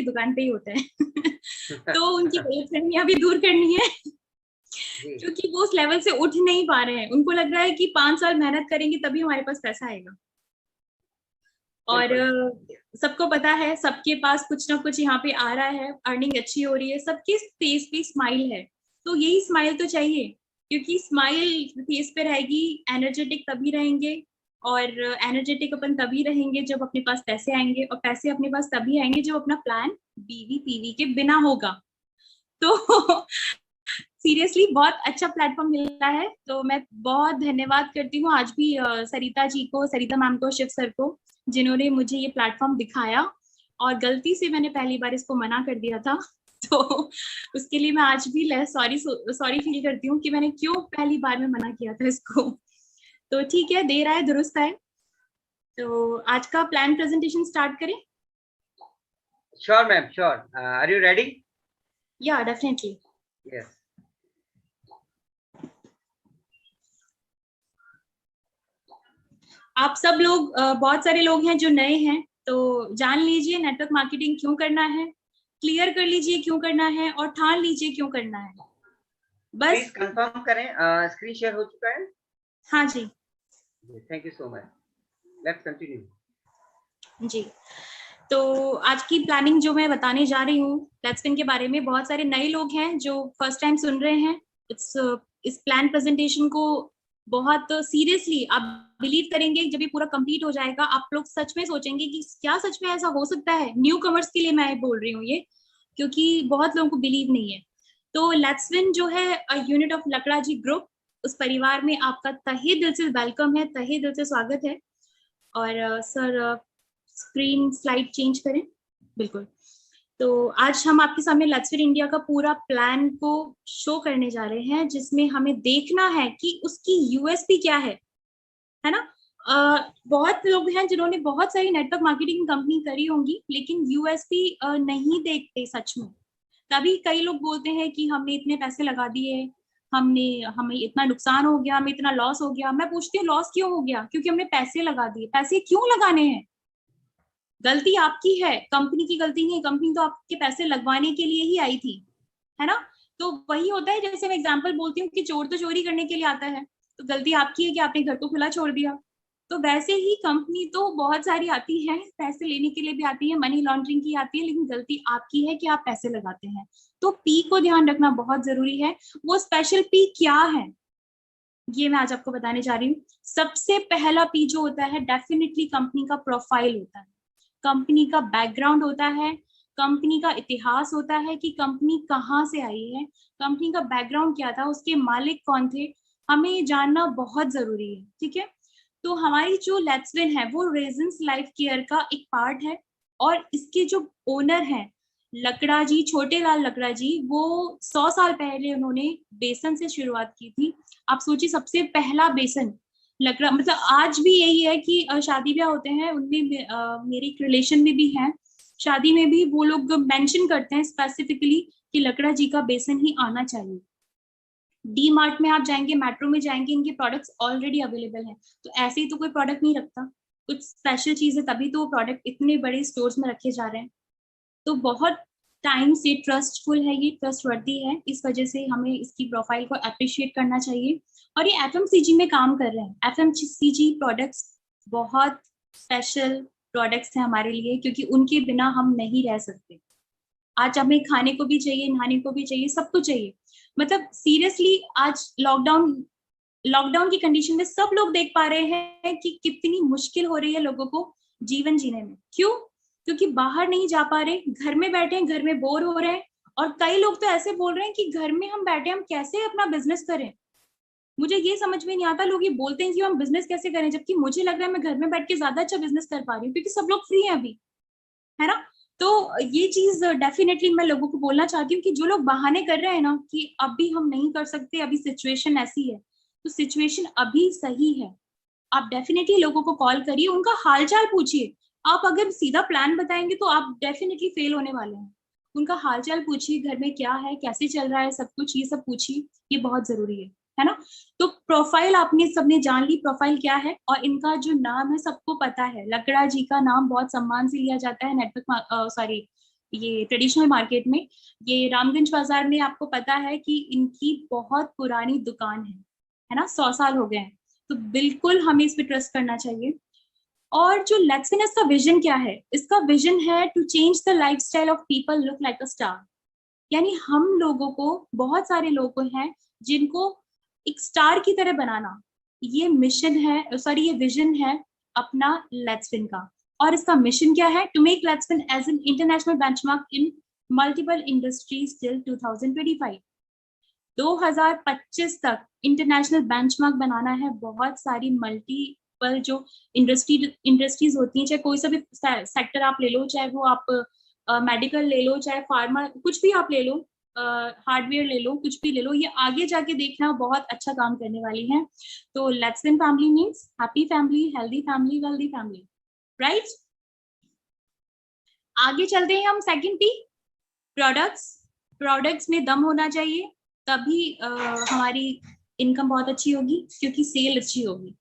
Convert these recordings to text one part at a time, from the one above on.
की दुकान पे ही होता है। तो उनकी गलतफहमियां भी दूर करनी है, क्योंकि वो उस लेवल से उठ नहीं पा रहे हैं। उनको लग रहा है कि 5 साल मेहनत करेंगे तभी हमारे पास पैसा आएगा। और सबको पता है, सबके पास कुछ ना कुछ यहाँ पे आ रहा है, अर्निंग अच्छी हो रही है, सबके फेस पे स्माइल है। तो यही स्माइल तो चाहिए, क्योंकि स्माइल फेस पे रहेगी, एनर्जेटिक तभी रहेंगे। और एनर्जेटिक अपन तभी रहेंगे जब अपने पास पैसे आएंगे, और पैसे अपने पास तभी आएंगे जब अपना प्लान बीवी पीवी के बिना होगा। तो सीरियसली बहुत अच्छा प्लेटफॉर्म मिला है। तो मैं बहुत धन्यवाद करती हूँ आज भी सरिता जी को, सरिता मैम को, शिव सर को, जिन्होंने मुझे ये प्लेटफॉर्म दिखाया। और गलती से मैंने पहली बार इसको मना कर दिया था, तो उसके लिए मैं आज भी सॉरी फील करती हूँ कि मैंने क्यों पहली बार में मना किया था इसको। तो ठीक है, देर आए दुरुस्त आए। तो आज का प्लान प्रेजेंटेशन स्टार्ट करें? Sure ma'am, sure. Are you ready? या डेफिनेटली। यस। आप सब लोग, बहुत सारे लोग हैं जो नए हैं, तो जान लीजिए नेटवर्क मार्केटिंग क्यों करना है, क्लियर कर लीजिए क्यों करना है, और ठान लीजिए क्यों करना है। बस प्लीज कंफर्म करें, स्क्रीन शेयर हो चुका है? हाँ जी। Thank you so much. Let's continue. जी, तो आज की प्लानिंग जो मैं बताने जा रही हूँ लेट्स विन के बारे में, बहुत सारे नए लोग हैं जो फर्स्ट टाइम सुन रहे हैं। इस प्लान प्रेजेंटेशन को बहुत सीरियसली आप बिलीव करेंगे। जब ये पूरा कंप्लीट हो जाएगा, आप लोग सच में सोचेंगे कि क्या सच में ऐसा हो सकता है। न्यू कमर्स के लिए मैं बोल रही हूँ ये, क्योंकि बहुत लोगों को बिलीव नहीं है। तो लेट्स विन जो है unit of Lakra ji group, उस परिवार में आपका तहे दिल से वेलकम है, तहे दिल से स्वागत है। और सर स्क्रीन स्लाइड चेंज करें। बिल्कुल। तो आज हम आपके सामने लेट्स विन इंडिया का पूरा प्लान को शो करने जा रहे हैं, जिसमें हमें देखना है कि उसकी यूएसपी क्या है ना। बहुत लोग हैं जिन्होंने बहुत सारी नेटवर्क मार्केटिंग कंपनी करी होंगी, लेकिन यूएसपी नहीं देखते सच में। तभी कई लोग बोलते हैं कि हमने इतने पैसे लगा दिए, हमें इतना नुकसान हो गया, हमें इतना लॉस हो गया। मैं पूछती हूँ लॉस क्यों हो गया? क्योंकि हमने पैसे लगा दिए। पैसे क्यों लगाने हैं? गलती आपकी है, कंपनी की गलती नहीं। कंपनी तो आपके पैसे लगवाने के लिए ही आई थी, है ना। तो वही होता है, जैसे मैं एग्जांपल बोलती हूँ कि चोर तो चोरी करने के लिए आता है, तो गलती आपकी है कि आपने घर को खुला छोड़ दिया। तो वैसे ही कंपनी तो बहुत सारी आती है, पैसे लेने के लिए भी आती है, मनी लॉन्ड्रिंग की आती है, लेकिन गलती आपकी है कि आप पैसे लगाते हैं। तो पी को ध्यान रखना बहुत जरूरी है। वो स्पेशल पी क्या है, ये मैं आज आपको बताने जा रही हूँ। सबसे पहला पी जो होता है, डेफिनेटली कंपनी का प्रोफाइल होता है, कंपनी का बैकग्राउंड होता है, कंपनी का इतिहास होता है कि कंपनी कहाँ से आई है, कंपनी का बैकग्राउंड क्या था, उसके मालिक कौन थे। हमें ये जानना बहुत जरूरी है, ठीक है। तो हमारी जो लेट्स विन है वो रेजिन्स लाइफ केयर का एक पार्ट है। और इसके जो ओनर हैं लकड़ा जी, छोटे लाल लकड़ा जी, वो 100 साल पहले उन्होंने बेसन से शुरुआत की थी। आप सोचिए, सबसे पहला बेसन लकड़ा, मतलब आज भी यही है कि शादी ब्याह होते हैं उनमें, मेरी रिलेशन में भी है, शादी में भी वो लोग मेंशन करते हैं स्पेसिफिकली कि लकड़ा जी का बेसन ही आना चाहिए। डी मार्ट में आप जाएंगे, मेट्रो में जाएंगे, इनके प्रोडक्ट्स ऑलरेडी अवेलेबल हैं। तो ऐसे ही तो कोई प्रोडक्ट नहीं रखता, कुछ स्पेशल चीज है तभी तो वो प्रोडक्ट इतने बड़े स्टोर्स में रखे जा रहे हैं। तो बहुत टाइम से ट्रस्टफुल है, ये ट्रस्टवर्दी है, इस वजह से हमें इसकी प्रोफाइल को अप्रिशिएट करना चाहिए। और ये एफएमसीजी में काम कर रहे हैं। एफएमसीजी प्रोडक्ट्स बहुत स्पेशल प्रोडक्ट्स हैं हमारे लिए, क्योंकि उनके बिना हम नहीं रह सकते। आज हमें खाने को भी चाहिए, नहाने को भी चाहिए, सब कुछ चाहिए। मतलब सीरियसली आज लॉकडाउन की कंडीशन में सब लोग देख पा रहे हैं कि कितनी मुश्किल हो रही है लोगों को जीवन जीने में। क्यों? क्योंकि बाहर नहीं जा पा रहे, घर में बैठे हैं, घर में बोर हो रहे हैं। और कई लोग तो ऐसे बोल रहे हैं कि घर में हम बैठे, हम कैसे अपना बिजनेस करें। मुझे ये समझ में नहीं आता, लोग ये बोलते हैं कि हम बिजनेस कैसे करें, जबकि मुझे लग रहा है मैं घर में बैठ के ज्यादा अच्छा बिजनेस कर पा रही हूँ, क्योंकि सब लोग फ्री हैं अभी, है ना। तो ये चीज डेफिनेटली मैं लोगों को बोलना चाहती हूँ कि जो लोग बहाने कर रहे हैं ना कि अभी हम नहीं कर सकते, अभी सिचुएशन ऐसी है, तो सिचुएशन अभी सही है। आप डेफिनेटली लोगों को कॉल करिए, उनका हालचाल पूछिए। आप अगर सीधा प्लान बताएंगे तो आप डेफिनेटली फेल होने वाले हैं। उनका हालचाल पूछिए, घर में क्या है, कैसे चल रहा है, सब कुछ ये सब पूछिए, ये बहुत जरूरी है ना। तो प्रोफाइल आपने सबने जान ली, प्रोफाइल क्या है। और इनका जो नाम है सबको पता है, लकड़ा जी का नाम बहुत सम्मान से लिया जाता है नेटवर्क ये ट्रेडिशनल मार्केट में, ये रामगंज बाजार में आपको पता है कि इनकी बहुत पुरानी दुकान है ना, 100 साल हो गए हैं, तो बिल्कुल हमें इस पे ट्रस्ट करना चाहिए। और जो लेट्स विन का विजन क्या है, इसका विजन है to change the lifestyle of people look like a star. यानी हम लोगों को, बहुत सारे लोग हैं जिनको एक स्टार की तरह बनाना, ये मिशन है, सॉरी ये विजन है अपना लेट्स विन का। और इसका मिशन क्या है, to make let's win as an international benchmark in multiple industries till 2025। 2025 तक इंटरनेशनल बेंचमार्क बनाना है। बहुत सारी मल्टीपल जो इंडस्ट्रीज होती हैं, चाहे कोई सा भी सेक्टर आप ले लो, चाहे वो आप मेडिकल ले लो, चाहे फार्मा, कुछ भी आप ले लो, हार्डवेयर ले लो, कुछ भी ले लो, ये आगे जाके देखना बहुत अच्छा काम करने वाली है। तो let's win family means happy family, healthy family, wealthy family, right. आगे चलते हैं हम। Second P, products. प्रोडक्ट्स में दम होना चाहिए, तभी हमारी इनकम बहुत अच्छी होगी, क्योंकि सेल अच्छी होगी।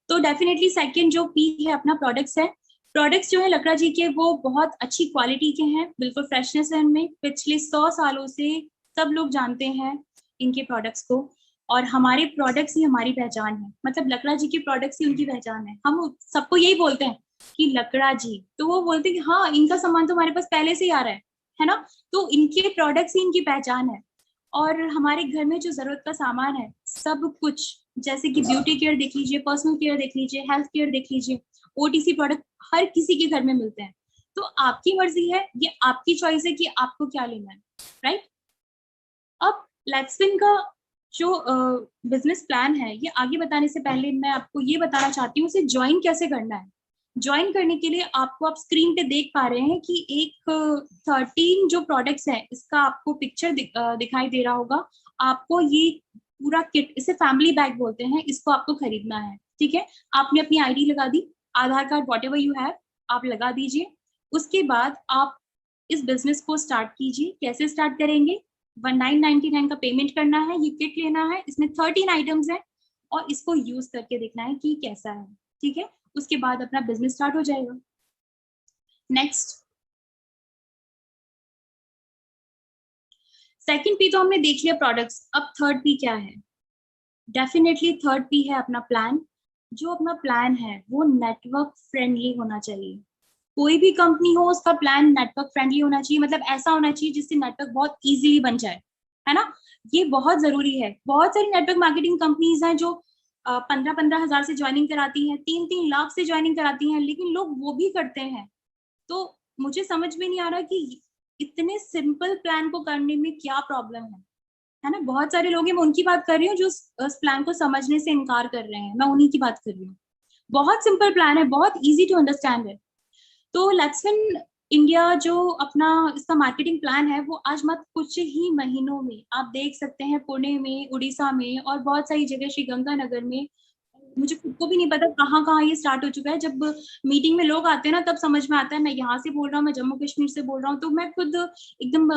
तो डेफिनेटली सेकंड जो पी है अपना प्रोडक्ट्स है। प्रोडक्ट्स जो है लकड़ा जी के, वो बहुत अच्छी क्वालिटी के हैं, बिल्कुल फ्रेशनेस है उनमें। पिछले 100 सालों से सब लोग जानते हैं इनके प्रोडक्ट्स को, और हमारे प्रोडक्ट्स ही हमारी पहचान है। मतलब लकड़ा जी के प्रोडक्ट्स ही उनकी पहचान है। हम सबको यही बोलते हैं कि लकड़ा जी, तो वो बोलते हैं कि हाँ इनका सामान तो हमारे पास पहले से ही आ रहा है ना। तो इनके प्रोडक्ट्स ही इनकी पहचान है। और हमारे घर में जो जरूरत का सामान है, सब कुछ, जैसे कि ब्यूटी केयर देख लीजिए, पर्सनल केयर देख लीजिए, हेल्थ केयर देख लीजिए, ओटीसी प्रोडक्ट हर किसी के घर में मिलते हैं। तो आपकी मर्जी है, ये आपकी चॉइस है कि आपको क्या लेना है, राइट। अब लेट्स विन का जो बिजनेस प्लान है, ये आगे बताने से पहले मैं आपको ये बताना चाहती हूँ, इसे ज्वाइन कैसे करना है। ज्वाइन करने के लिए आपको, आप स्क्रीन पे देख पा रहे हैं कि एक 13 जो प्रोडक्ट्स हैं, इसका आपको पिक्चर दिखाई दे रहा होगा। आपको ये पूरा किट, इसे फैमिली बैग बोलते हैं, इसको आपको खरीदना है, ठीक है। आपने अपनी आईडी लगा दी, Aadhaar card whatever you have आप लगा दीजिए। उसके बाद आप इस बिजनेस को स्टार्ट कीजिए। कैसे स्टार्ट करेंगे, 1999 का पेमेंट करना है, ये किट लेना है, इसमें 13 आइटम्स हैं, और इसको यूज करके देखना है कि कैसा है, ठीक है। उसके बाद अपना बिजनेस स्टार्ट हो जाएगा। नेक्स्ट, सेकंड पी तो हमने देख लिया प्रोडक्ट्स। अब थर्ड पी क्या है, डेफिनेटली थर्ड पी है अपना प्लान। जो अपना प्लान है वो नेटवर्क फ्रेंडली होना चाहिए। कोई भी कंपनी हो, उसका प्लान नेटवर्क फ्रेंडली होना चाहिए। मतलब ऐसा होना चाहिए जिससे नेटवर्क बहुत इजीली बन जाए, है ना। ये बहुत जरूरी है। बहुत सारी नेटवर्क मार्केटिंग कंपनीज हैं जो 15-15 हजार से ज्वाइनिंग कराती हैं, 3-3 लाख से ज्वाइनिंग कराती हैं, लेकिन लोग वो भी करते हैं। तो मुझे समझ में नहीं आ रहा कि इतने सिंपल प्लान को करने में क्या प्रॉब्लम है ना। बहुत सारे लोग हैं, मैं उनकी बात कर रही हूँ जो उस प्लान को समझने से इनकार कर रहे हैं, मैं उन्हीं की बात कर रही हूँ। बहुत सिंपल प्लान है, बहुत इजी टू अंडरस्टैंड है। तो लेट्स विन इंडिया जो अपना इसका मार्केटिंग प्लान है, वो आज मत कुछ ही महीनों में आप देख सकते हैं, पुणे में, उड़ीसा में, और बहुत सारी जगह, श्री गंगानगर में, मुझे खुद को भी नहीं पता कहाँ कहाँ ये स्टार्ट हो चुका है। जब मीटिंग में लोग आते हैं ना, तब समझ में आता है मैं यहाँ से बोल रहा हूँ, मैं जम्मू कश्मीर से बोल रहा हूँ। तो मैं खुद एकदम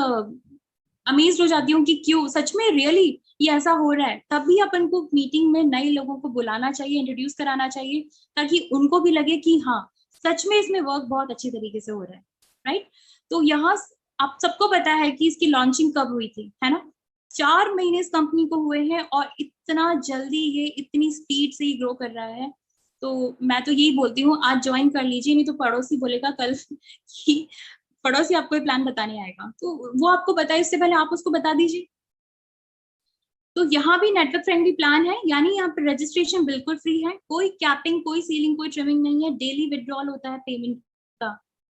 अमेज्ड हो जाती हूँ कि क्यों, सच में रियली ये ऐसा हो रहा है। तभी अपन को मीटिंग में नए लोगों को बुलाना चाहिए, इंट्रोड्यूस कराना चाहिए, ताकि उनको भी लगे कि हाँ सच में इसमें वर्क बहुत अच्छी तरीके से हो रहा है, राइट। तो यहाँ आप सबको पता है कि इसकी लॉन्चिंग कब हुई थी, है ना। 4 महीने इस कंपनी को हुए हैं, और इतना जल्दी ये इतनी स्पीड से ही ग्रो कर रहा है। तो मैं तो यही बोलती हूँ, आज ज्वाइन कर लीजिए, नहीं तो पड़ोसी बोलेगा कल कि पड़ोसी आपको ये प्लान बताने आएगा। तो वो आपको बताए इससे पहले आप उसको बता दीजिए। तो यहाँ भी नेटवर्क फ्रेंडली प्लान है, यानी यहाँ पर रजिस्ट्रेशन बिल्कुल फ्री है, कोई कैपिंग, कोई सीलिंग, कोई ट्रिमिंग नहीं है। डेली विड्रॉल होता है पेमेंट का,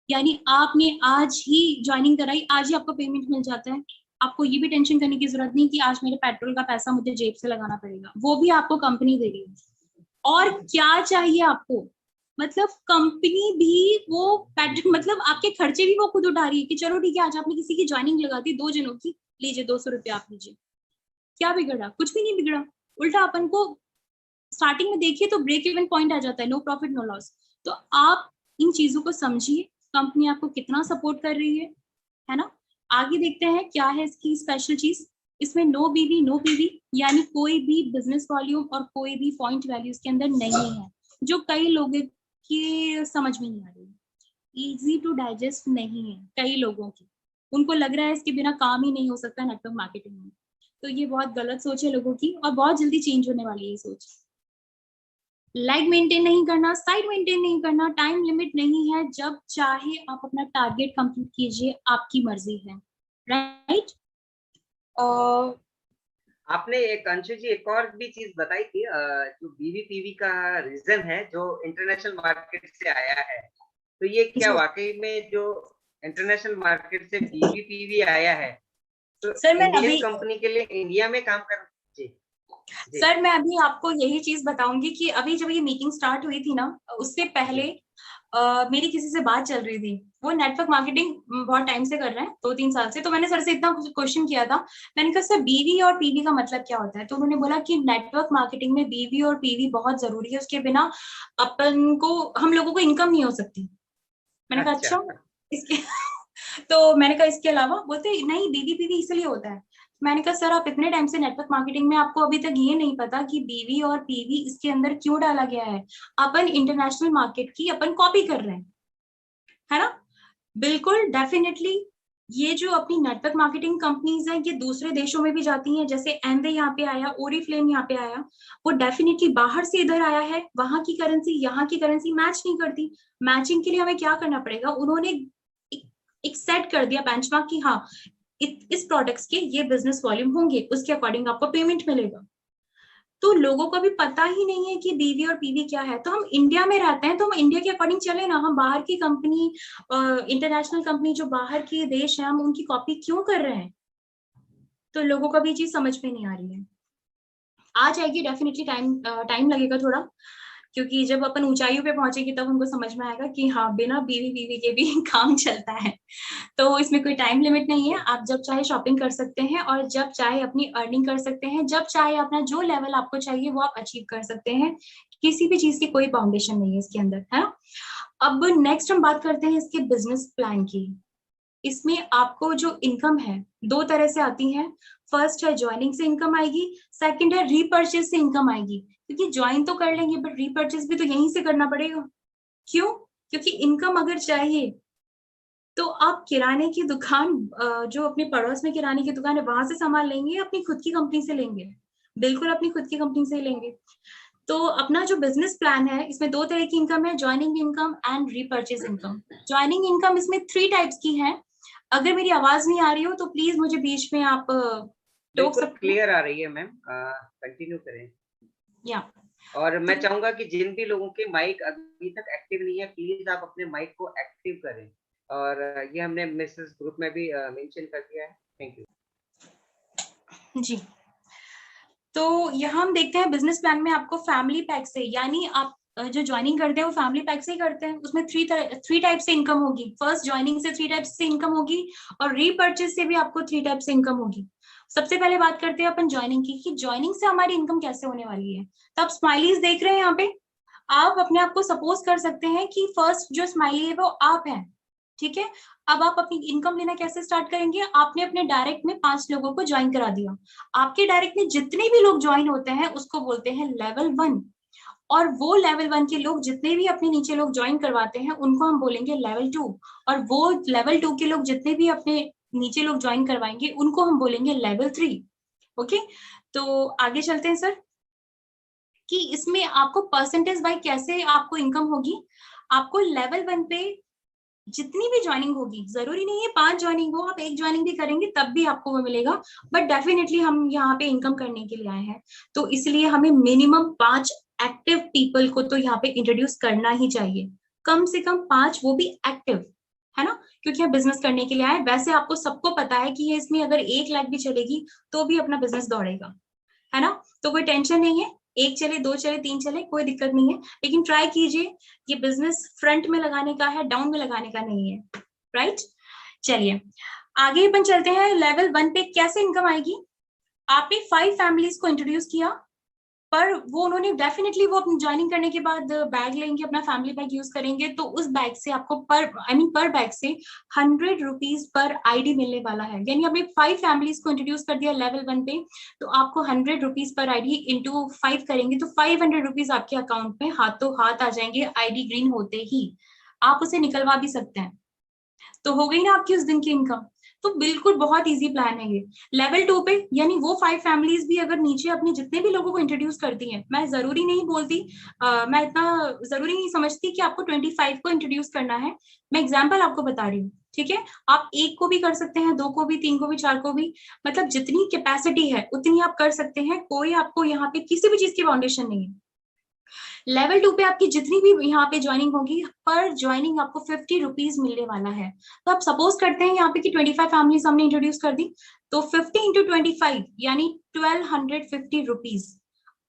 यानी आपने आज ही ज्वाइनिंग कराई, आज ही आपको पेमेंट मिल जाता है। आपको ये भी टेंशन करने की जरूरत नहीं कि आज मेरे पेट्रोल का पैसा मुझे जेब से लगाना पड़ेगा, वो भी आपको कंपनी दे रही है। और क्या चाहिए आपको, मतलब कंपनी भी वो मतलब आपके खर्चे भी वो खुद उठा रही है कि चलो ठीक है, आज आपने किसी की ज्वाइनिंग लगा दी 2 जनों की, लीजिए 200 रुपया आप लीजिए। क्या बिगड़ा, कुछ भी नहीं बिगड़ा। उल्टा अपन को स्टार्टिंग में देखिए तो ब्रेक इवन पॉइंट आ जाता है, नो प्रॉफिट नो लॉस। तो आप इन चीजों को समझिए, कंपनी आपको कितना सपोर्ट कर रही है ना। आगे देखते हैं क्या है इसकी स्पेशल चीज। इसमें नो बीवी नो पीवी, यानी कोई भी बिजनेस वॉल्यूम और कोई भी पॉइंट वैल्यू इसके अंदर नहीं है, जो कई लोगों की समझ में नहीं आ रही, इजी टू डाइजेस्ट नहीं है कई लोगों की। उनको लग रहा है इसके बिना काम ही नहीं हो सकता नेटवर्क मार्केटिंग में। तो ये बहुत गलत सोच है लोगों की और बहुत जल्दी चेंज होने वाली है ये सोच। लाइक मेंटेन नहीं करना, साइट मेंटेन नहीं करना, टाइम लिमिट नहीं है, जब चाहे आप अपना टारगेट कंप्लीट कीजिए, आपकी मर्जी है, राइट। आपने एक अंशु जी एक और भी चीज बताई थी, जो बीवीपीवी का रीजन है जो इंटरनेशनल मार्केट से आया है, तो ये क्या वाकई में जो इंटरनेशनल मार्केट से बीवीपीवी आया है तो सर मैं इंडियन अभी कंपनी के लिए इंडिया में काम कर जी, जी। सर मैं अभी आपको यही चीज बताऊंगी कि अभी जब ये मीटिंग स्टार्ट हुई थी ना, उससे पहले मेरी किसी से बात चल रही थी, वो नेटवर्क मार्केटिंग बहुत टाइम से कर रहे हैं, 2-3 साल से। तो मैंने सर से इतना क्वेश्चन किया था, मैंने कहा सर बीवी और पीवी का मतलब क्या होता है? तो उन्होंने बोला कि नेटवर्क मार्केटिंग में बीवी और पीवी बहुत जरूरी है, उसके बिना अपन को, हम लोगों को इनकम नहीं हो सकती। मैंने कहा अच्छा इसके तो मैंने कहा इसके अलावा, बोलते नहीं बीवी पीवी इसलिए होता है। मैंने कहा सर आप इतने टाइम से नेटवर्क मार्केटिंग में, आपको अभी तक ये नहीं पता कि बीवी और पीवी इसके अंदर क्यों डाला गया है? अपन इंटरनेशनल मार्केट की अपन कॉपी कर रहे हैं, है ना। बिल्कुल डेफिनेटली ये जो अपनी नेटवर्क मार्केटिंग कंपनीज है ये दूसरे देशों में भी जाती हैं, जैसे एमवे यहाँ पे आया, ओरिफ्लेम यहाँ पे आया, वो डेफिनेटली बाहर से इधर आया है, वहां की करेंसी यहाँ की करेंसी मैच नहीं करती। मैचिंग के लिए हमें क्या करना पड़ेगा, उन्होंने एक सेट कर दिया बेंचमार्क कि हाँ इस प्रोडक्ट्स के ये बिजनेस वॉल्यूम होंगे, उसके अकॉर्डिंग आपको पेमेंट मिलेगा। तो लोगों को भी पता ही नहीं है कि बीवी और पीवी क्या है। तो हम इंडिया में रहते हैं तो हम इंडिया के अकॉर्डिंग चले ना, हम बाहर की कंपनी, इंटरनेशनल कंपनी जो बाहर के देश है, हम उनकी कॉपी क्यों कर रहे हैं? तो लोगों को भी चीज समझ में नहीं आ रही है। आ जाएगी डेफिनेटली, टाइम लगेगा थोड़ा, क्योंकि जब अपन ऊंचाइयों पे पहुंचेगी तब उनको समझ में आएगा कि हाँ बिना बीवी बीवी के भी काम चलता है। तो इसमें कोई टाइम लिमिट नहीं है, आप जब चाहे शॉपिंग कर सकते हैं और जब चाहे अपनी अर्निंग कर सकते हैं, जब चाहे अपना जो लेवल आपको चाहिए वो आप अचीव कर सकते हैं। किसी भी चीज की कोई बाउंडेशन नहीं है इसके अंदर, है ना। अब नेक्स्ट हम बात करते हैं इसके बिजनेस प्लान की। इसमें आपको जो इनकम है 2 तरह से आती है। फर्स्ट है ज्वाइनिंग से इनकम आएगी, सेकंड है रीपर्चेज से इनकम आएगी। क्योंकि ज्वाइन तो कर लेंगे बट रीपर्चेज भी तो यहीं से करना पड़ेगा। क्यों? क्योंकि इनकम अगर चाहिए तो आप किराने की दुकान, जो अपने पड़ोस में किराने की दुकान है वहां से सामान लेंगे या अपनी खुद की कंपनी से लेंगे? बिल्कुल अपनी खुद की कंपनी से लेंगे। तो अपना जो बिजनेस प्लान है इसमें 2 तरह की इनकम है, joining income and repurchase income. Joining income इसमें 3 टाइप्स की है। अगर मेरी आवाज नहीं आ रही हो तो प्लीज मुझे बीच में आप टोक बिल्कुल सकते हो। क्लियर आ रही है मैम, कंटिन्यू करें। या और मैं तो चाहूंगा कि जिन भी लोगों के माइक अभी तक एक्टिव नहीं है प्लीज आप अपने माइक को एक्टिव करें, और ये हमने मैसेज ग्रुप में भी मेंशन कर दिया है। थैंक यू जी, तो यहाँ हम देखते हैं बिजनेस प्लान में आपको फैमिली पैक से, यानी आप जो ज्वाइनिंग करते हैं वो फैमिली पैक से ही करते हैं, उसमें 3 टाइप से इनकम होगी। फर्स्ट ज्वाइनिंग से 3 टाइप से इनकम होगी और रीपर्चेज से भी आपको 3 टाइप से इनकम होगी। सबसे पहले बात करते हैं अपन ज्वाइनिंग की, कि ज्वाइनिंग से हमारी इनकम कैसे होने वाली है। तो आप स्माइलीज देख रहे हैं यहाँ पे, आप अपने आप को सपोज कर सकते हैं कि फर्स्ट जो स्माइली है वो आप हैं, ठीक है। अब आप अपनी इनकम लेना कैसे स्टार्ट करेंगे, आपने अपने डायरेक्ट में 5 लोगों को ज्वाइन करा दिया। आपके डायरेक्ट में जितने भी लोग ज्वाइन होते हैं उसको बोलते हैं लेवल 1, और वो लेवल 1 के लोग जितने भी अपने नीचे लोग ज्वाइन करवाते हैं उनको हम बोलेंगे लेवल 2, और वो लेवल 2 के लोग जितने भी अपने नीचे लोग ज्वाइन करवाएंगे उनको हम बोलेंगे लेवल 3। ओके, तो आगे चलते हैं सर, कि इसमें आपको परसेंटेज बाय कैसे आपको इनकम होगी। आपको लेवल 1 पे जितनी भी ज्वाइनिंग होगी, जरूरी नहीं है 5 ज्वाइनिंग हो, आप 1 ज्वाइनिंग भी करेंगे तब भी आपको वो मिलेगा, बट डेफिनेटली हम यहाँ पे इनकम करने के लिए आए हैं, तो इसलिए हमें मिनिमम 5 एक्टिव पीपल को तो यहाँ पे इंट्रोड्यूस करना ही चाहिए, कम से कम 5, वो भी एक्टिव, है ना। क्योंकि हम बिजनेस करने के लिए आए। वैसे आपको सबको पता है कि ये इसमें अगर 1 लाख भी चलेगी तो भी अपना बिजनेस दौड़ेगा, है ना। तो कोई टेंशन नहीं है, 1 चले, 2 चले, 3 चले, कोई दिक्कत नहीं है, लेकिन ट्राई कीजिए, ये बिजनेस फ्रंट में लगाने का है, डाउन में लगाने का नहीं है, राइट। चलिए आगे अपन चलते हैं, लेवल 1 पे कैसे इनकम आएगी। आपने 5 फैमिलीज को इंट्रोड्यूस किया, पर वो उन्होंने डेफिनेटली वो अपनी ज्वाइनिंग करने के बाद बैग लेंगे, अपना फैमिली बैग यूज करेंगे, तो उस बैग से आपको पर बैग से 100 रुपीज पर आईडी मिलने वाला है। यानी आपने 5 फैमिलीज को इंट्रोड्यूस कर दिया लेवल 1 पे, तो आपको 100 रुपीज पर आईडी इंटू 5 करेंगे तो 500 रुपीज आपके अकाउंट में हाथों हाथ आ जाएंगे, आईडी ग्रीन होते ही। आप उसे निकलवा भी सकते हैं, तो हो गई ना आपकी उस दिन की इनकम। तो बिल्कुल बहुत इजी प्लान है ये। लेवल 2 पे यानी वो 5 फैमिलीज भी अगर नीचे अपने जितने भी लोगों को इंट्रोड्यूस करती हैं, मैं जरूरी नहीं बोलती, मैं इतना जरूरी नहीं समझती कि आपको 25 को इंट्रोड्यूस करना है, मैं एग्जाम्पल आपको बता रही हूँ, ठीक है। आप 1 को भी कर सकते हैं, 2 को भी, 3 को भी, 4 को भी, मतलब जितनी कैपेसिटी है उतनी आप कर सकते हैं, कोई आपको यहाँ पे किसी भी चीज की फाउंडेशन नहीं है। लेवल 2 पे आपकी जितनी भी यहाँ पे ज्वाइनिंग होगी, पर ज्वाइनिंग आपको 50 रुपीज मिलने वाला है। तो आप सपोज करते हैं यहाँ पे कि 25 फैमिलीज हमने इंट्रोड्यूस कर दी, तो 50 इंटू 25 यानी 1250 रुपीज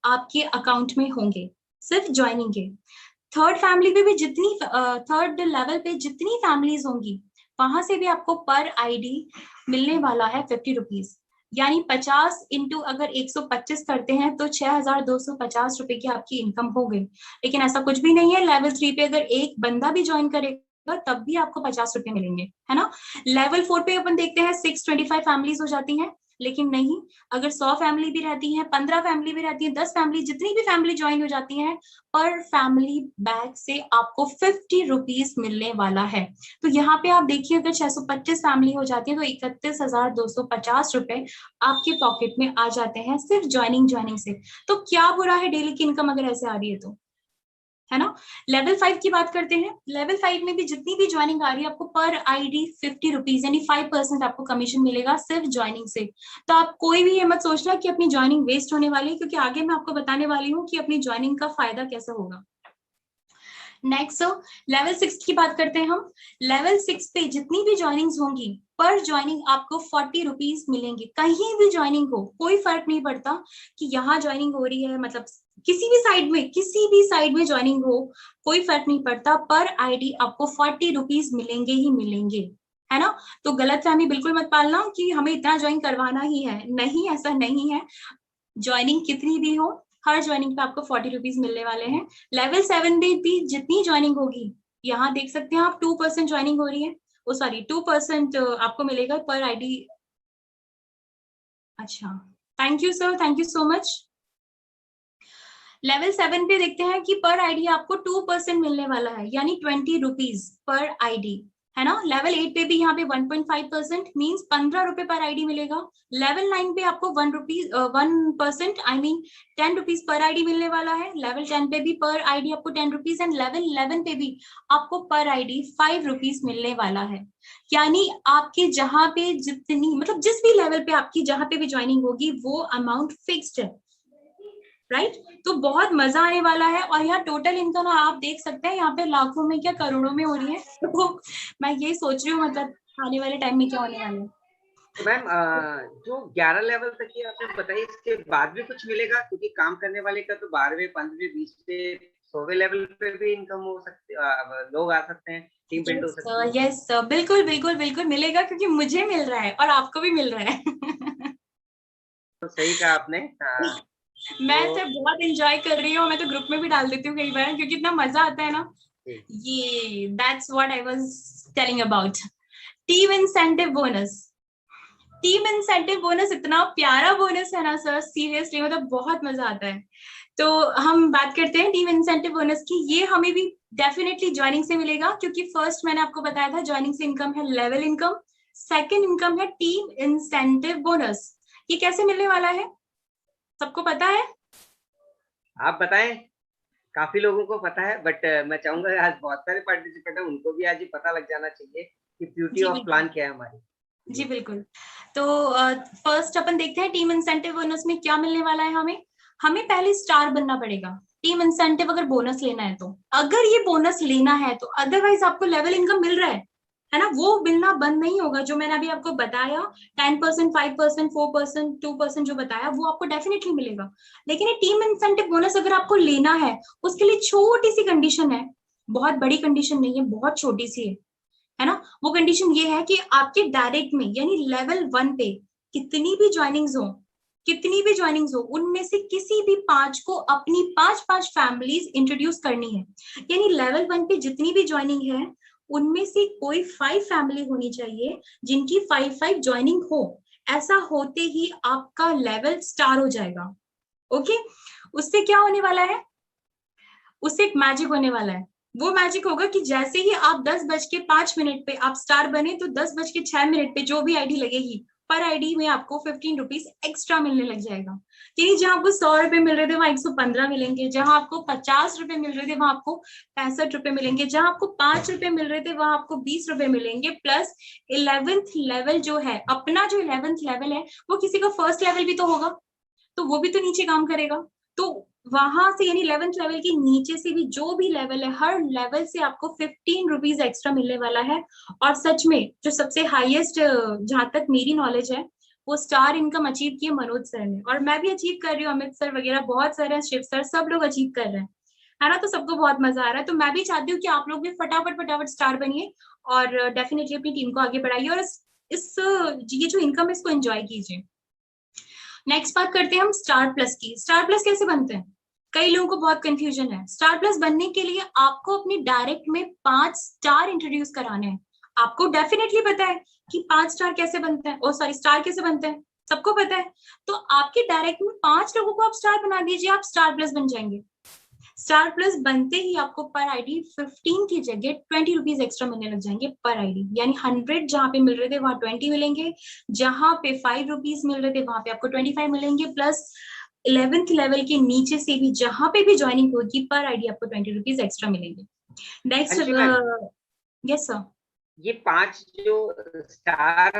आपके अकाउंट में होंगे सिर्फ ज्वाइनिंग के। थर्ड फैमिली पे भी जितनी थर्ड लेवल पे जितनी फैमिलीज होंगी, वहां से भी आपको पर आईडी मिलने वाला है 50 रुपीज, यानी 50 इंटू अगर 125 करते हैं तो 6250 रुपए की आपकी इनकम हो गई। लेकिन ऐसा कुछ भी नहीं है, लेवल 3 पे अगर एक बंदा भी ज्वाइन करेगा तब भी आपको 50 रुपए मिलेंगे, है ना। लेवल 4 पे अपन देखते हैं 625 फैमिलीज हो जाती हैं, लेकिन नहीं, अगर 100 फैमिली भी रहती है, 15 फैमिली भी रहती है, 10 फैमिली, जितनी भी फैमिली ज्वाइन हो जाती है, पर फैमिली बैग से आपको 50 रुपीज मिलने वाला है। तो यहाँ पे आप देखिए अगर 625 फैमिली हो जाती है तो 31,250 रुपए आपके पॉकेट में आ जाते हैं सिर्फ ज्वाइनिंग से। तो क्या बुरा है डेली की इनकम अगर ऐसे आ रही है तो, है ना। लेवल 5 की बात करते हैं। लेवल 5 में भी जितनी भी ज्वाइनिंग आ रही है आपको पर आईडी 50 रुपीज यानी 5% आपको कमीशन मिलेगा सिर्फ ज्वाइनिंग से। तो आप कोई भी ये मत सोचना कि अपनी ज्वाइनिंग वेस्ट होने वाली है, क्योंकि आगे मैं आपको बताने वाली हूँ कि अपनी ज्वाइनिंग का फायदा कैसे होगा। नेक्स्ट लेवल 6 की बात करते हैं हम। लेवल 6 पे जितनी भी ज्वाइनिंग्स होंगी, पर ज्वाइनिंग आपको 40 रुपीज मिलेंगे। कहीं भी ज्वाइनिंग हो कोई फर्क नहीं पड़ता कि यहाँ ज्वाइनिंग हो रही है, मतलब किसी भी साइड में ज्वाइनिंग हो, कोई फर्क नहीं पड़ता, पर आईडी आपको 40 रुपीज मिलेंगे ही मिलेंगे, है ना। तो गलतफहमी बिल्कुल मत पालना कि हमें इतना ज्वाइन करवाना ही है, नहीं, ऐसा नहीं है। ज्वाइनिंग कितनी भी हो, हर ज्वाइनिंग पे आपको 40 रुपीज मिलने वाले हैं। लेवल 7 में भी जितनी ज्वाइनिंग होगी, यहाँ देख सकते हैं आप 2% ज्वाइनिंग हो रही है, ओ सॉरी 2% आपको मिलेगा पर आईडी। अच्छा, thank you sir, thank you so much. Level 7 पे देखते हैं कि पर आईडी आपको 2% मिलने वाला है, यानी 20 रुपीज पर आईडी, है ना। लेवल 8 पे भी यहाँ पे 1.5% मीन्स 15 रुपए पर आईडी मिलेगा। लेवल 9 पे आपको 1% I mean 10 rupees per ID मिलने वाला है। लेवल 10 पे भी पर आईडी आपको 10 रुपीज एंड लेवल 11 पे भी आपको पर आईडी 5 रुपीज मिलने वाला है। यानी आपके जहां पे जितनी, मतलब जिस भी लेवल पे आपकी जहां पे भी ज्वाइनिंग होगी वो अमाउंट फिक्स्ड है, राइट। तो बहुत मजा आने वाला है। और यहाँ टोटल इनकम आप देख सकते हैं, यहाँ पे लाखों में क्या करोड़ों में हो रही है। तो मैं ये सोच रही हूँ मतलब आने वाले टाइम में क्या होने वाला है। तो मैम जो 11 लेवल तक की आपने बताई, इसके बाद भी कुछ मिलेगा? क्योंकि काम करने वाले का तो 12वें, 15वें, 20वें, 100वें लेवल पे भी इनकम हो सकती, लोग आ सकते हैं, टीम बिल्ड हो सकती है। यस सर, बिल्कुल बिल्कुल बिल्कुल मिलेगा, क्योंकि मुझे मिल रहा है और आपको भी मिल रहा है। तो सही कहा आपने। मैं तो सर बहुत एंजॉय कर रही हूँ, मैं तो ग्रुप में भी डाल देती हूँ कई बार, क्योंकि इतना मजा आता है ना। ये that's what I was telling about. Team incentive bonus. Team incentive bonus इतना प्यारा बोनस है ना सर, सीरियसली मतलब बहुत मजा आता है। तो हम बात करते हैं टीम इंसेंटिव बोनस की। ये हमें भी डेफिनेटली ज्वाइनिंग से मिलेगा, क्योंकि फर्स्ट मैंने आपको बताया था ज्वाइनिंग से इनकम है लेवल इनकम, सेकंड इनकम है टीम इंसेंटिव बोनस। ये कैसे मिलने वाला है, सबको पता है? आप बताएं। काफी लोगों को पता है, बट मैं चाहूंगा आज बहुत सारे पार्टिसिपेंट हैं, उनको भी आज ये पता लग जाना चाहिए कि ब्यूटी ऑफ प्लान क्या है हमारी। जी बिल्कुल। तो फर्स्ट अपन देखते हैं टीम इंसेंटिव बोनस में क्या मिलने वाला है हमें। हमें पहले स्टार बनना पड़ेगा टीम इंसेंटिव अगर बोनस लेना है तो। अगर ये बोनस लेना है तो अदरवाइज आपको लेवल इनकम मिल रहा है ना, वो मिलना बंद नहीं होगा। जो मैंने अभी आपको बताया 10%, 5%, 4%, 2% जो बताया वो आपको डेफिनेटली मिलेगा। लेकिन ये टीम इंसेंटिव बोनस अगर आपको लेना है, उसके लिए छोटी सी कंडीशन है, बहुत बड़ी कंडीशन नहीं है, बहुत छोटी सी है ना। वो कंडीशन ये है कि आपके डायरेक्ट में यानी लेवल 1 पे कितनी भी ज्वाइनिंग्स हो उनमें से किसी भी 5 को अपनी 5 फैमिलीज इंट्रोड्यूस करनी है। यानी लेवल 1 पे जितनी भी ज्वाइनिंग है उनमें से कोई 5 फैमिली होनी चाहिए जिनकी 5 ज्वाइनिंग हो। ऐसा होते ही आपका लेवल स्टार हो जाएगा। ओके, उससे क्या होने वाला है, उससे एक मैजिक होने वाला है। वो मैजिक होगा कि जैसे ही आप 10:05 पे आप स्टार बने, तो 10:06 पे जो भी आईडी लगेगी, पर आईडी में आपको 15 रुपीज एक्स्ट्रा मिलने लग जाएगा। यानी जहां आपको 100 रुपए मिल रहे थे वहां 115 मिलेंगे, जहां आपको 50 रुपए मिल रहे थे वहां आपको 65 रुपए मिलेंगे, जहां आपको 5 रुपए मिल रहे थे वहां आपको 20 रुपए मिलेंगे। प्लस 11th लेवल जो है, अपना जो 11th लेवल है, वो किसी का फर्स्ट लेवल भी तो होगा, तो वो भी तो नीचे काम करेगा। तो वहां से यानी 11th लेवल के नीचे से भी जो भी लेवल है, हर लेवल से आपको 15 रुपीज एक्स्ट्रा मिलने वाला है। और सच में जो सबसे हाईएस्ट, जहां तक मेरी नॉलेज है, वो स्टार इनकम अचीव किए मनोज सर ने, और मैं भी अचीव कर रही हूँ, अमित सर वगैरह बहुत सारे, शिव सर, सब लोग अचीव कर रहे हैं, है ना। तो सबको बहुत मजा आ रहा है। तो मैं भी चाहती हूँ कि आप लोग भी फटाफट फटाफट स्टार बनिए, और डेफिनेटली अपनी टीम को आगे बढ़ाइए, और इस ये जो इनकम है इसको एंजॉय कीजिए। नेक्स्ट बात करते हैं हम स्टार प्लस की। स्टार प्लस कैसे बनते हैं? कई लोगों को बहुत कंफ्यूजन है। स्टार प्लस बनने के लिए आपको अपनी डायरेक्ट में 5 स्टार इंट्रोड्यूस कराने हैं। आपको डेफिनेटली पता है कि 5 स्टार कैसे बनते हैं, ओ सॉरी, स्टार कैसे बनते हैं, सबको पता है। तो आपके डायरेक्ट में 5 लोगों को आप स्टार बना दीजिए, आप स्टार प्लस बन जाएंगे। स्टार प्लस बनते ही आपको पर आईडी 15 की जगह 20 रुपीज एक्स्ट्रा मिलने लग जाएंगे पर आईडी। यानी 100 जहां पे मिल रहे थे वहां 20 मिलेंगे, जहां पे 5 रुपीज मिल रहे थे वहां पे आपको 25 मिलेंगे। प्लस 11th लेवल के नीचे से भी जहां पे भी ज्वाइनिंग होगी, पर आईडी आपको 20 रुपीज एक्स्ट्रा मिलेंगे। नेक्स्ट, अंशी मैम, यस सर। ये 5 जो स्टार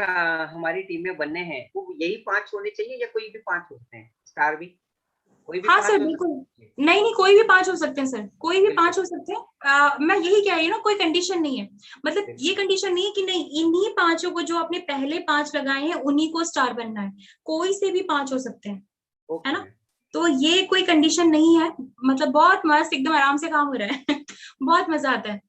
हमारी टीम में बनने हैं, वो यही 5 होने चाहिए या कोई भी 5 होते हैं? स्टार भी कोई भी हाँ 5 सर, हो बिल्कुल। सकते हैं? नहीं नहीं, कोई भी 5 हो सकते हैं सर, कोई भी 5 बिल्कुल, हो सकते हैं। मैं यही कह रही हूँ ना, कोई कंडीशन नहीं है। मतलब ये बिल्कुल। कंडीशन नहीं है कि नहीं इन्हीं 5 को, जो आपने पहले 5 लगाए हैं उन्हीं को स्टार बनना है। कोई से भी 5 हो सकते हैं, है ओके ना। मैम। तो ये कोई कंडीशन नहीं है। मतलब बहुत मस्त, एकदम आराम से काम हो रहा है बहुत मजा आता है।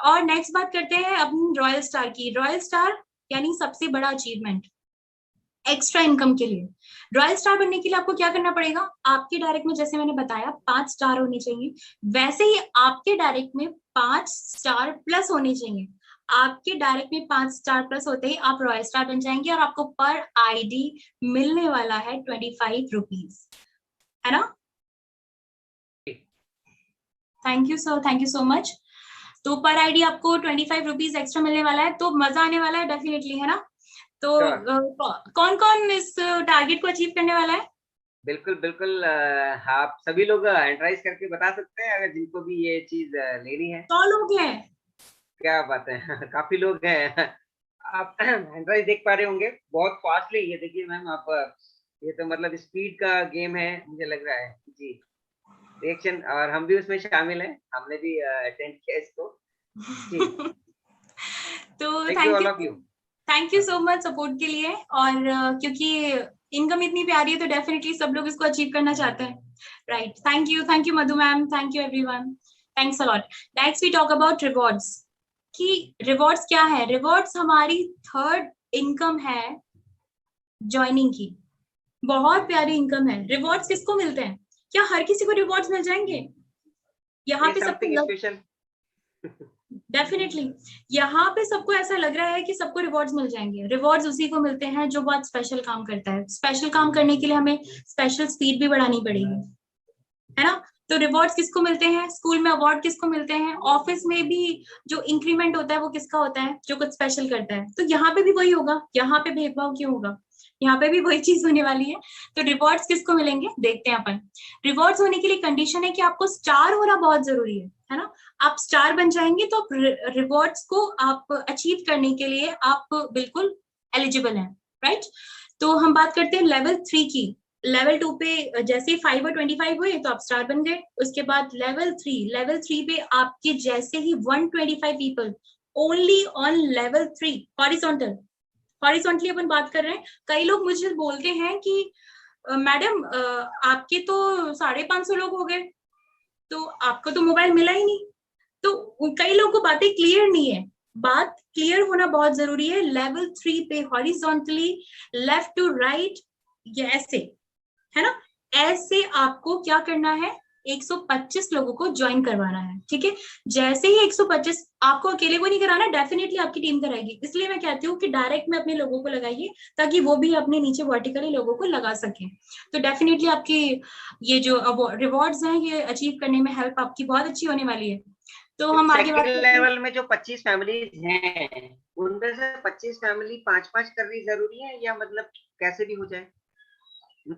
और नेक्स्ट बात करते हैं अपनी रॉयल स्टार की। रॉयल स्टार यानी सबसे बड़ा अचीवमेंट एक्स्ट्रा इनकम के लिए। रॉयल स्टार बनने के लिए आपको क्या करना पड़ेगा? आपके डायरेक्ट में, जैसे मैंने बताया, 5 स्टार होने चाहिए, वैसे ही आपके डायरेक्ट में 5 स्टार प्लस होने चाहिए। आपके डायरेक्ट में 5 स्टार प्लस होते ही आप रॉयल स्टार बन जाएंगे, और आपको पर आईडी मिलने वाला है 25 रुपीज, है ना। Thank you sir, thank you so much. तो पर आईडी आपको 25 रुपीज एक्स्ट्रा मिलने वाला है, तो मजा आने वाला है डेफिनेटली, है ना। तो श्योर। कौन कौन इस टारगेट को अचीव करने वाला है? बिल्कुल, बिल्कुल। आप सभी लोग एंटराइज करके बता सकते हैं, अगर जिनको भी ये चीज़ लेनी है। 100 लोग हैं। क्या बात है! काफ़ी लोग हैं। आप एंटराइज देख पा रहे होंगे, बहुत फास्टली। ये देखिए मैम, आप ये तो मतलब स्पीड का गेम है, मुझे लग रहा है। जी, रिएक्शन, और हम भी उसमें शामिल हैं, हमने भी अटेंड किया इसको। जी, तो thank you all of you. Thank you so much support के लिए। और क्योंकि इनकम इतनी प्यारी है, तो डेफिनेटली सब लोग इसको अचीव करना चाहते हैं, right. Thank you Madhu ma'am, thank you everyone, thanks a lot. Next we talk about rewards. कि रिवॉर्ड्स क्या है? रिवॉर्ड्स हमारी थर्ड इनकम है ज्वाइनिंग की। बहुत प्यारी इनकम है। रिवॉर्ड्स किसको मिलते हैं? क्या हर किसी को रिवॉर्ड्स मिल जाएंगे? यहाँ ये पे समथिंग सबको स्पेशल। डेफिनेटली, यहाँ पे सबको ऐसा लग रहा है कि सबको रिवॉर्ड्स मिल जाएंगे। रिवॉर्ड्स उसी को मिलते हैं जो बहुत स्पेशल काम करता है। स्पेशल काम करने के लिए हमें स्पेशल स्पीड भी बढ़ानी पड़ेगी, है ना। तो रिवॉर्ड्स किसको मिलते हैं? स्कूल में अवार्ड किसको मिलते हैं? ऑफिस में भी जो इंक्रीमेंट होता है वो किसका होता है? जो कुछ स्पेशल करता है। तो यहाँ पे भी वही होगा। यहाँ पे भेदभाव क्यों होगा? यहाँ पे भी वही चीज होने वाली है। तो रिवॉर्ड्स किसको मिलेंगे देखते हैं अपन। रिवॉर्ड्स होने के लिए कंडीशन है कि आपको स्टार होना बहुत जरूरी है ना। आप स्टार बन जाएंगे तो रिवॉर्ड्स को आप अचीव करने के लिए आप बिल्कुल एलिजिबल हैं, राइट। तो हम बात करते हैं लेवल 3 की। लेवल 2 पे जैसे ही 5 और 25 हुए तो आप स्टार बन गए। उसके बाद लेवल 3 पे आपके जैसे ही 125 people only on level 3 horizontal. Horizontally अपन बात कर रहे हैं। कई लोग मुझे बोलते हैं कि मैडम आपके तो 550 लोग हो गए, तो आपको तो मोबाइल मिला ही नहीं। तो कई लोगों को बातें क्लियर नहीं है। बात क्लियर होना बहुत जरूरी है। लेवल 3 पे हॉरिजॉन्टली लेफ्ट टू राइट, ये ऐसे, है ना। ऐसे आपको क्या करना है? 125 लोगों को ज्वाइन करवाना है, ठीक है। जैसे ही 125, आपको अकेले को नहीं कराना, डेफिनेटली आपकी टीम कराएगी। इसलिए मैं कहती हूँ कि डायरेक्ट में अपने लोगों को लगाइए, ताकि वो भी अपने नीचे वर्टिकली लोगों को लगा सके। तो डेफिनेटली आपकी ये जो रिवॉर्ड्स हैं, ये अचीव करने में हेल्प आपकी बहुत अच्छी होने वाली है। तो हम आगे बात सेकंड करते हैं। लेवल में जो 25 फैमिलीज हैं, उनमें से 25 फैमिली 5-5 करनी जरूरी है, या मतलब कैसे भी हो जाए?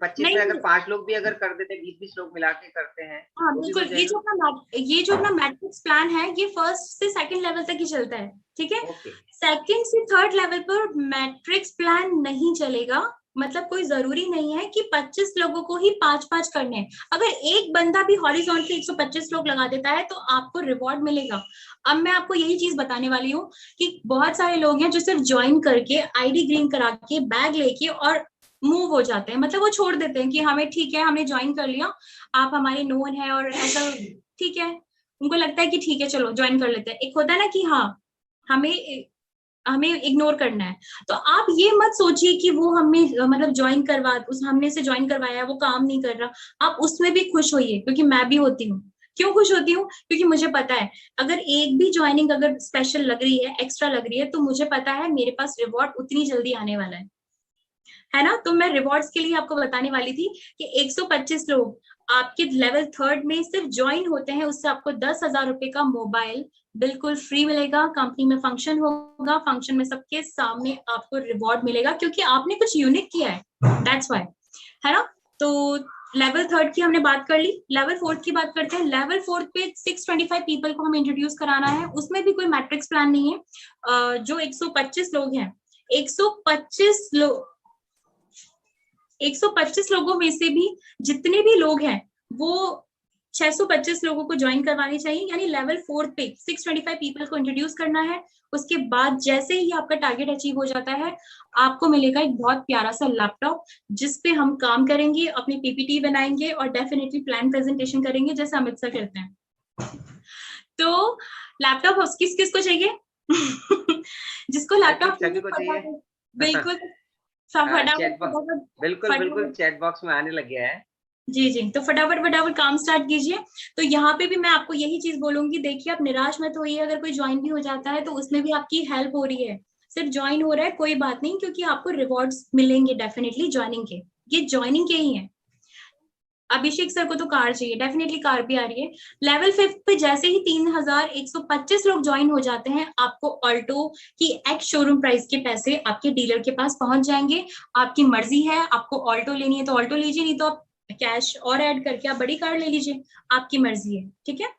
25 में अगर नहीं, 5 लोग भी अगर कर देते, 20-20 लोग मिला के करते हैं, हाँ वो भी बिल्कुल, हो जाएगा? ये जो अपना मैट्रिक्स प्लान है ये फर्स्ट से सेकंड लेवल तक ही चलता है, ठीक है। ओके। सेकंड से थर्ड लेवल पर मैट्रिक्स प्लान नहीं चलेगा। मतलब कोई जरूरी नहीं है कि 25 लोगों को ही 5-5 करने हैं। अगर एक बंदा भी हॉरिजॉन्टली 125 लोग लगा देता है तो आपको रिवॉर्ड मिलेगा। अब मैं आपको यही चीज बताने वाली हूँ कि बहुत सारे लोग हैं जो सिर्फ ज्वाइन करके आईडी ग्रीन करा के बैग लेके और मूव हो जाते हैं। मतलब वो छोड़ देते हैं कि हमें ठीक है, हमने ज्वाइन कर लिया, आप हमारे नोन है और ऐसा, ठीक है। उनको लगता है कि ठीक है चलो ज्वाइन कर लेते हैं। एक होता है ना कि हाँ, हमें हमें इग्नोर करना है। तो आप ये मत सोचिए कि वो हमें मतलब ज्वाइन करवा उस हमने से ज्वाइन करवाया, वो काम नहीं कर रहा। आप उसमें भी खुश होइए, क्योंकि मैं भी होती हूँ। क्यों खुश होती हूँ? क्योंकि मुझे पता है अगर एक भी ज्वाइनिंग अगर स्पेशल लग रही है, एक्स्ट्रा लग रही है, तो मुझे पता है मेरे पास रिवॉर्ड उतनी जल्दी आने वाला है ना। तो मैं रिवॉर्ड्स के लिए आपको बताने वाली थी कि 125 लोग आपके लेवल थर्ड में सिर्फ ज्वाइन होते हैं, उससे आपको 10,000 रुपए का मोबाइल बिल्कुल फ्री मिलेगा। कंपनी में फंक्शन होगा, फंक्शन में सबके सामने आपको रिवॉर्ड मिलेगा, क्योंकि आपने कुछ यूनिक किया है, दैट्स वाई, है ना। तो लेवल थर्ड की हमने बात कर ली, लेवल फोर्थ की बात करते हैं। लेवल फोर्थ पे 625 पीपल को हमें इंट्रोड्यूस कराना है। उसमें भी कोई मैट्रिक्स प्लान नहीं है। जो 125 लोग हैं, 125 लोग 125 लोगों में से भी जितने भी लोग हैं वो 625 लोगों को ज्वाइन करवानी चाहिए। यानी लेवल फोर्थ पे 625 पीपल को इंट्रोड्यूस करना है। उसके बाद जैसे ही आपका टारगेट अचीव हो जाता है, आपको मिलेगा एक बहुत प्यारा सा लैपटॉप, जिसपे हम काम करेंगे, अपनी पीपीटी बनाएंगे और डेफिनेटली प्लान प्रेजेंटेशन करेंगे, जैसे अमित सर करते हैं। तो लैपटॉप किस किस को चाहिए? जिसको आई लैपटॉप थिंक सभी चाहिए को चाहिए। फटाफट, बिल्कुल फटाफट चैट बॉक्स, फटाफट बिल्कुल बिल्कुल, फटाफट। चैट बॉक्स में आने लग गया है। जी जी, तो फटाफट फटाफट काम स्टार्ट कीजिए। तो यहाँ पे भी मैं आपको यही चीज बोलूंगी, देखिए आप निराश मत होइए, अगर कोई ज्वाइन भी हो जाता है तो उसमें भी आपकी हेल्प हो रही है। सिर्फ ज्वाइन हो रहा है कोई बात नहीं, क्योंकि आपको रिवॉर्ड्स मिलेंगे डेफिनेटली ज्वाइनिंग के। ये ज्वाइनिंग के ही है। अभिषेक सर को तो कार चाहिए, डेफिनेटली कार भी आ रही है। लेवल फिफ्थ पे जैसे ही 3,125 लोग ज्वाइन हो जाते हैं, आपको ऑल्टो की एक्स शोरूम प्राइस के पैसे आपके डीलर के पास पहुंच जाएंगे। आपकी मर्जी है, आपको ऑल्टो लेनी है तो ऑल्टो लीजिए, नहीं तो आप कैश और ऐड करके आप बड़ी कार ले लीजिए, आपकी मर्जी है, ठीक है।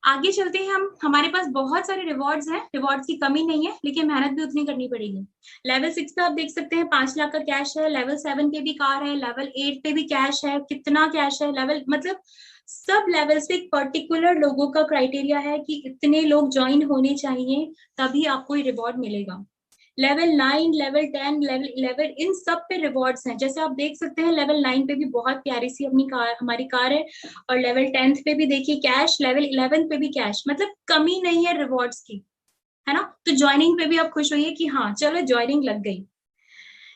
आगे चलते हैं हम। हमारे पास बहुत सारे रिवॉर्ड्स हैं, रिवॉर्ड्स की कमी नहीं है, लेकिन मेहनत भी उतनी करनी पड़ेगी। लेवल 6 पे आप देख सकते हैं 5 लाख का कैश है। लेवल 7 पे भी कार है, लेवल 8 पे भी कैश है। कितना कैश है लेवल, मतलब सब लेवल्स पे एक पर्टिकुलर लोगों का क्राइटेरिया है कि इतने लोग ज्वाइन होने चाहिए, तभी आपको ये रिवॉर्ड मिलेगा। लेवल 9, लेवल 10, लेवल 11, इन सब पे रिवॉर्ड्स हैं। जैसे आप देख सकते हैं लेवल 9 पे भी बहुत प्यारी सी अपनी कार, हमारी कार है। और लेवल 10th पे भी देखिए कैश, लेवल 11th पे भी कैश, मतलब कमी नहीं है रिवॉर्ड्स की, है ना। तो ज्वाइनिंग पे भी आप खुश होइए कि हाँ चलो ज्वाइनिंग लग गई।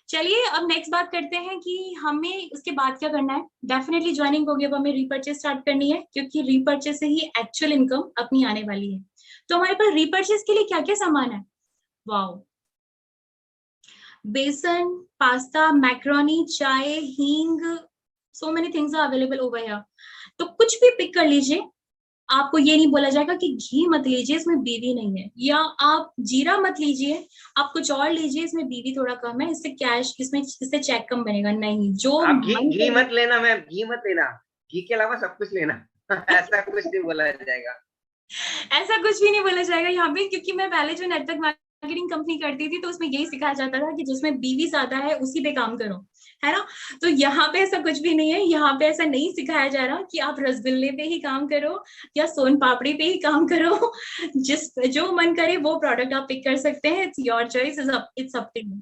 चलिए अब नेक्स्ट बात करते हैं कि हमें उसके बाद क्या करना है। डेफिनेटली ज्वाइनिंग हो गई, अब हमें रीपर्चेस स्टार्ट करनी है, क्योंकि रीपर्चेस से ही एक्चुअल इनकम अपनी आने वाली है। तो हमारे पास रीपर्चेस के लिए क्या क्या सामान है? वाओ, बेसन, पास्ता, मैक्रोनी, चाय, हींग, so many things are available over here. तो कुछ भी पिक कर लीजिए। आपको ये नहीं बोला जाएगा कि घी मत लीजिए, इसमें बीवी नहीं है, या आप जीरा मत लीजिए, आप कुछ और लीजिए, इसमें बीवी थोड़ा कम है, इससे कैश, इससे चेक कम बनेगा। नहीं, जो आप घी मन घी करे। मत लेना मैम, घी मत लेना, घी के अलावा सब कुछ लेना। ऐसा कुछ नहीं बोला जाएगा। ऐसा कुछ भी नहीं बोला जाएगा यहाँ पे, क्योंकि मैं पहले जो नेटवर्क मार्केटिंग कंपनी करती थी तो उसमें यही सिखाया जाता था कि जिसमें बीवी ज्यादा है उसी पे काम करो, है ना। तो यहाँ पे ऐसा कुछ भी नहीं है। यहाँ पे ऐसा नहीं सिखाया जा रहा कि आप रसगुल्ले पे ही काम करो या सोन पापड़ी पे ही काम करो। जिस जो मन करे वो प्रोडक्ट आप पिक कर सकते हैं, it's your choice, it's up to you.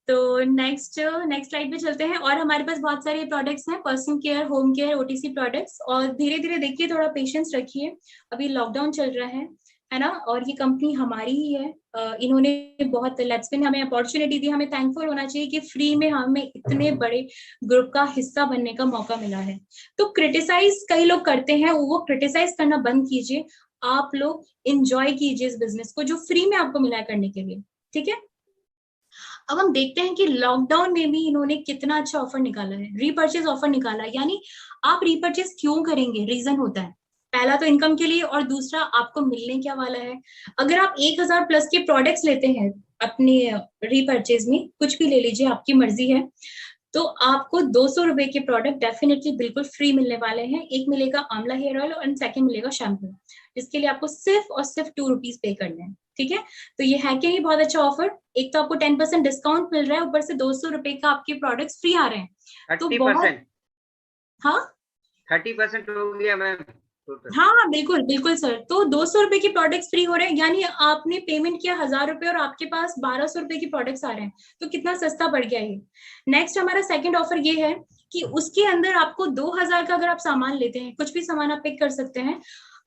तो नेक्स्ट नेक्स्ट स्लाइड पे चलते हैं। और हमारे पास बहुत सारे प्रोडक्ट्स हैं, personal care, home care, OTC products. और धीरे धीरे देखिए, थोड़ा पेशेंस रखिए, अभी लॉकडाउन चल रहा है ना। और ये कंपनी हमारी ही है। इन्होंने बहुत लेट्सपिन हमें अपॉर्चुनिटी दी, हमें थैंकफुल होना चाहिए कि फ्री में हमें इतने बड़े ग्रुप का हिस्सा बनने का मौका मिला है। तो क्रिटिसाइज कई लोग करते हैं, वो क्रिटिसाइज करना बंद कीजिए। आप लोग इंजॉय कीजिए इस बिजनेस को जो फ्री में आपको मिला है करने के लिए, ठीक है। अब हम देखते हैं कि लॉकडाउन में भी इन्होंने कितना अच्छा ऑफर निकाला है, रीपर्चेज ऑफर निकाला है। यानी आप रीपर्चेज क्यों करेंगे, रीजन होता है। पहला तो इनकम के लिए, और दूसरा आपको मिलने क्या वाला है। अगर आप 1000 प्लस के प्रोडक्ट्स लेते हैं अपने रीपर्चेज में, कुछ भी ले लीजिए, आपकी मर्जी है, तो आपको 200 रुपए के प्रोडक्ट डेफिनेटली बिल्कुल फ्री मिलने वाले हैं। एक मिलेगा आंवला हेयर ऑयल और सेकंड मिलेगा शैम्पू, जिसके लिए आपको सिर्फ और सिर्फ 2 रुपीज पे करने हैं। ठीक है, तो ये है कि नहीं बहुत अच्छा ऑफर। एक तो आपको 10% डिस्काउंट मिल रहा है, ऊपर से 200 रुपए का आपके प्रोडक्ट्स फ्री आ रहे हैं, तो बहुत। 30%? हाँ 30% हो गया मैम टोटल? हाँ हाँ, बिल्कुल बिल्कुल सर। तो 200 रुपए के प्रोडक्ट्स फ्री हो रहे हैं, यानी आपने पेमेंट किया 1000 रुपए और आपके पास 1200 रुपए के प्रोडक्ट्स आ रहे हैं, तो कितना सस्ता पड़ गया ये। नेक्स्ट हमारा सेकंड ऑफर ये है कि उसके अंदर आपको 2000 का अगर आप सामान लेते हैं, कुछ भी सामान आप पिक कर सकते हैं,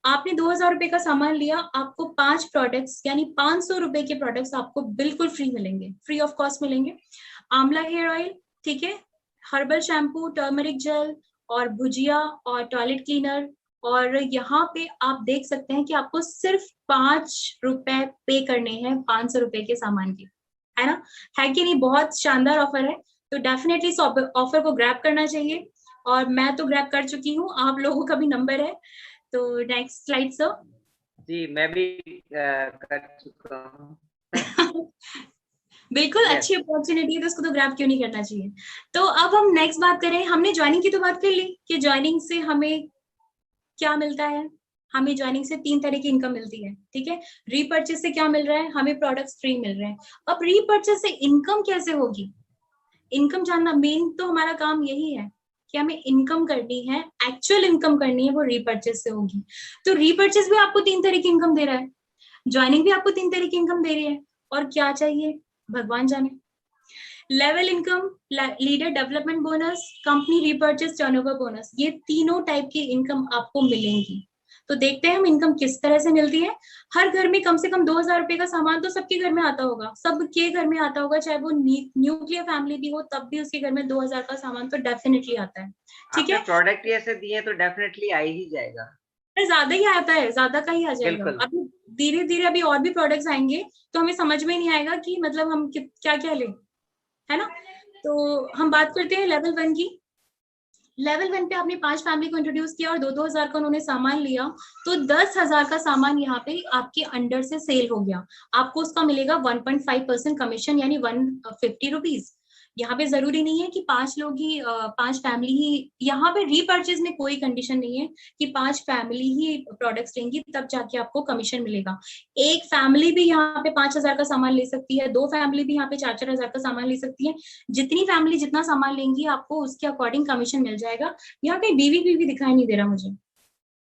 आपने 2000 रुपए का सामान लिया, आपको 5 प्रोडक्ट्स यानी 500 रुपए के प्रोडक्ट्स आपको बिल्कुल फ्री मिलेंगे, फ्री ऑफ कॉस्ट मिलेंगे। आंवला हेयर ऑयल, ठीक है, हर्बल शैम्पू, टर्मरिक जेल और भुजिया और टॉयलेट क्लीनर, और यहाँ पे आप देख सकते हैं कि आपको सिर्फ 5 रुपए पे करने हैं 500 रुपए के सामान के, है ना, है कि नहीं। बहुत शानदार ऑफर है, तो डेफिनेटली इस ऑफर को ग्रैब करना चाहिए, और मैं तो ग्रैब कर चुकी हूँ, आप लोगों का भी नंबर है। तो नेक्स्ट स्लाइड सर। जी मैं भी कर चुका हूँ। बिल्कुल, यस। अच्छी अपॉर्चुनिटी है तो उसको तो ग्रैब क्यों नहीं करना चाहिए। तो अब हम नेक्स्ट बात करें, हमने ज्वाइनिंग की तो बात कर ली कि ज्वाइनिंग से हमें क्या मिलता है। हमें ज्वाइनिंग से 3 तरह की इनकम मिलती है, ठीक है। रीपर्चेस से क्या मिल रहा है, हमें प्रोडक्ट्स फ्री मिल रहे हैं। अब रीपर्चेस से इनकम कैसे होगी, इनकम जानना मेन तो हमारा काम यही है कि हमें इनकम करनी है, एक्चुअल इनकम करनी है, वो रीपर्चेस से होगी। तो रीपर्चेस भी आपको 3 तरह की इनकम दे रहा है, ज्वाइनिंग भी आपको 3 तरह की इनकम दे रही है, और क्या चाहिए भगवान जाने। Level income, leader development bonus, company repurchase, turnover bonus, ये तीनों टाइप की इनकम आपको मिलेंगी। तो देखते हैं हम इनकम किस तरह से मिलती है। हर घर में कम से कम 2000 रुपए का सामान तो सबके घर में आता होगा, सबके घर में आता होगा, चाहे वो न्यूक्लियर फैमिली भी हो, तब भी उसके घर में 2000 का सामान तो डेफिनेटली आता है। ठीक आपने है, प्रोडक्ट ही ऐसे दिए तो डेफिनेटली आ ही जाएगा। ज्यादा ही आता है, ज्यादा का ही आ जाएगा। बिल्कुल। अभी धीरे धीरे अभी और भी प्रोडक्ट्स आएंगे, तो हमें समझ में नहीं आएगा कि मतलब हम क्या क्या लें, है ना। तो हम बात करते हैं लेवल 1 की। लेवल 1 पे आपने 5 फैमिली को इंट्रोड्यूस किया और 2-2 हजार का उन्होंने सामान लिया, तो 10,000 का सामान यहाँ पे आपके अंडर से सेल हो गया, आपको उसका मिलेगा 1.5% कमीशन, यानी 150 रुपीज। यहाँ पे जरूरी नहीं है कि 5 लोग ही 5 फैमिली ही, यहाँ पे रीपर्चेज में कोई कंडीशन नहीं है कि 5 फैमिली ही प्रोडक्ट्स लेंगी तब जाके आपको कमीशन मिलेगा। एक फैमिली भी यहाँ पे 5,000 का सामान ले सकती है, 2 फैमिली भी यहाँ पे 4-4 हजार का सामान ले सकती है। जितनी फैमिली जितना सामान लेंगी आपको उसके अकॉर्डिंग कमीशन मिल जाएगा। यहाँ पे बीवी बीवी दिखाई नहीं दे रहा मुझे,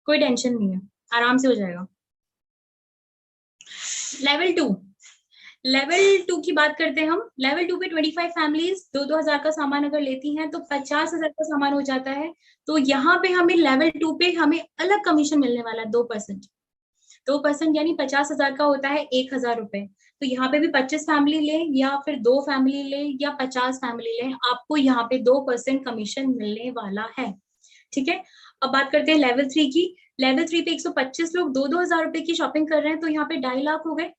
कोई टेंशन नहीं है, आराम से हो जाएगा। लेवल 2, लेवल 2 की बात करते हैं हम। लेवल 2 पे 25 फैमिलीज 2-2 हजार का सामान अगर लेती हैं तो 50,000 का सामान हो जाता है। तो यहाँ पे हमें लेवल 2 पे हमें अलग कमीशन मिलने वाला है 2%। 2% यानी 50,000 का होता है 1,000 रुपए। तो यहाँ पे भी 25 फैमिली ले या फिर 2 फैमिली ले या 50 फैमिली ले, आपको यहाँ पे 2% कमीशन मिलने वाला है। ठीक है, अब बात करते हैं लेवल 3 की। लेवल 3 पे 125 लोग 2-2 हजार रुपए की शॉपिंग कर रहे हैं, तो यहाँ पे 2.5 लाख हो गए।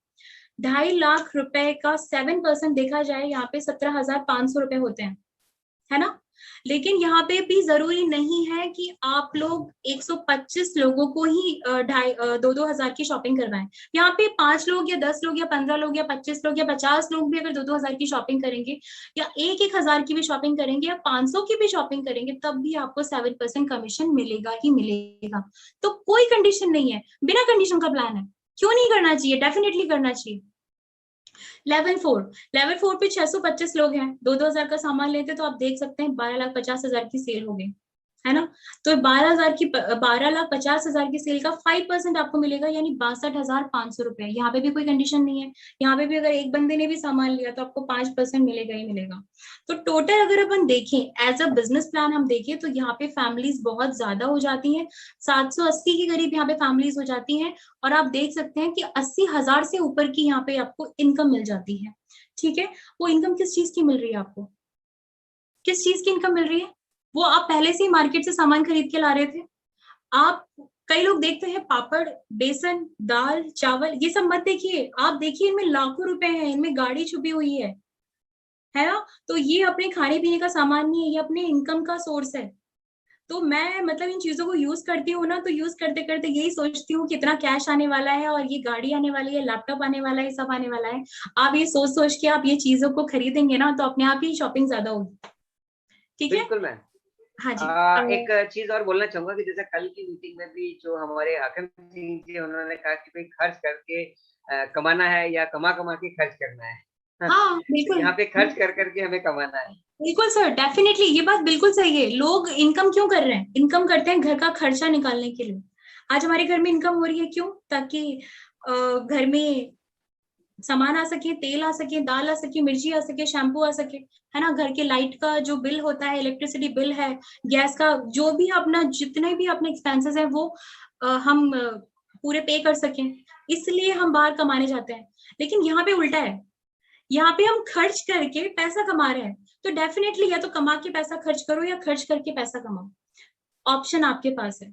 2.5 लाख रुपए का 7% देखा जाए यहाँ पे 17,500 रुपए होते हैं, है ना। लेकिन यहाँ पे भी जरूरी नहीं है कि आप लोग 125 लोगों को ही 2-2 हजार की शॉपिंग करवाएं। यहाँ पे 5 लोग या 10 लोग या 15 लोग या 25 लोग या 50 लोग भी अगर 2-2 हजार की शॉपिंग करेंगे, या 1-1 हजार की भी शॉपिंग करेंगे, या 500 की भी शॉपिंग करेंगे, तब भी आपको 7% कमीशन मिलेगा ही मिलेगा। तो कोई कंडीशन नहीं है, बिना कंडीशन का प्लान है, क्यों नहीं करना चाहिए, डेफिनेटली करना चाहिए। लेवल 4 पे 625 लोग हैं, 2-2 हजार का सामान लेते तो आप देख सकते हैं 12,50,000 की सेल हो गई, है ना। तो 12,50,000 की सेल का 5% आपको मिलेगा, यानी 62,500 रुपए। यहाँ पे भी कोई कंडीशन नहीं है, यहाँ पे भी अगर एक बंदे ने भी सामान लिया तो आपको 5% मिलेगा ही मिलेगा। तो टोटल अगर अपन देखें एज अ बिजनेस प्लान हम देखें तो यहाँ पे फैमिलीज बहुत ज्यादा हो जाती हैं, 780 के करीब यहाँ पे फैमिलीज हो जाती हैं, और आप देख सकते हैं कि 80,000 से ऊपर की यहाँ पे आपको इनकम मिल जाती है। ठीक है, वो इनकम किस चीज की मिल रही है आपको, किस चीज की इनकम मिल रही है, वो आप पहले से ही मार्केट से सामान खरीद के ला रहे थे। आप कई लोग देखते हैं पापड़, बेसन, दाल, चावल, ये सब मत देखिए, आप देखिए इनमें लाखों रुपए हैं, इनमें गाड़ी छुपी हुई है ना। तो ये अपने खाने पीने का सामान नहीं है, ये अपने इनकम का सोर्स है। तो मैं मतलब इन चीजों को यूज करती हूँ ना, तो यूज करते करते यही सोचती हूँ कितना कैश आने वाला है और ये गाड़ी आने वाली है, लैपटॉप आने वाला है, सब आने वाला है। आप ये सोच सोच के आप ये चीजों को खरीदेंगे ना तो अपने आप ही शॉपिंग ज्यादा होगी। ठीक है। बिल्कुल मैम। हाँ जी। एक चीज और बोलना चाहूंगा कि जैसे कल की मीटिंग में भी जो हमारे हाकिम सिंह जी, उन्होंने कहा कि भाई खर्च करके कमाना है या कमा कमा के खर्च करना है। हाँ तो बिल्कुल। यहाँ पे खर्च कर करके हमें कमाना है। बिल्कुल सर, डेफिनेटली ये बात बिल्कुल सही है। लोग इनकम क्यों कर रहे हैं? इनकम करते हैं घर का खर्चा निकालने के लिए। आज हमारे घर में इनकम हो रही है क्यों? ताकि घर में सामान आ सके, तेल आ सके, दाल आ सके, मिर्ची आ सके, शैम्पू आ सके, है ना। घर के लाइट का जो बिल होता है, इलेक्ट्रिसिटी बिल है, गैस का, जो भी अपना जितने भी अपने एक्सपेंसेस है वो हम पूरे पे कर सकें, इसलिए हम बाहर कमाने जाते हैं। लेकिन यहाँ पे उल्टा है, यहाँ पे हम खर्च करके पैसा कमा रहे हैं। तो डेफिनेटली या तो कमा के पैसा खर्च करो या खर्च करके पैसा कमाओ, ऑप्शन आपके पास है।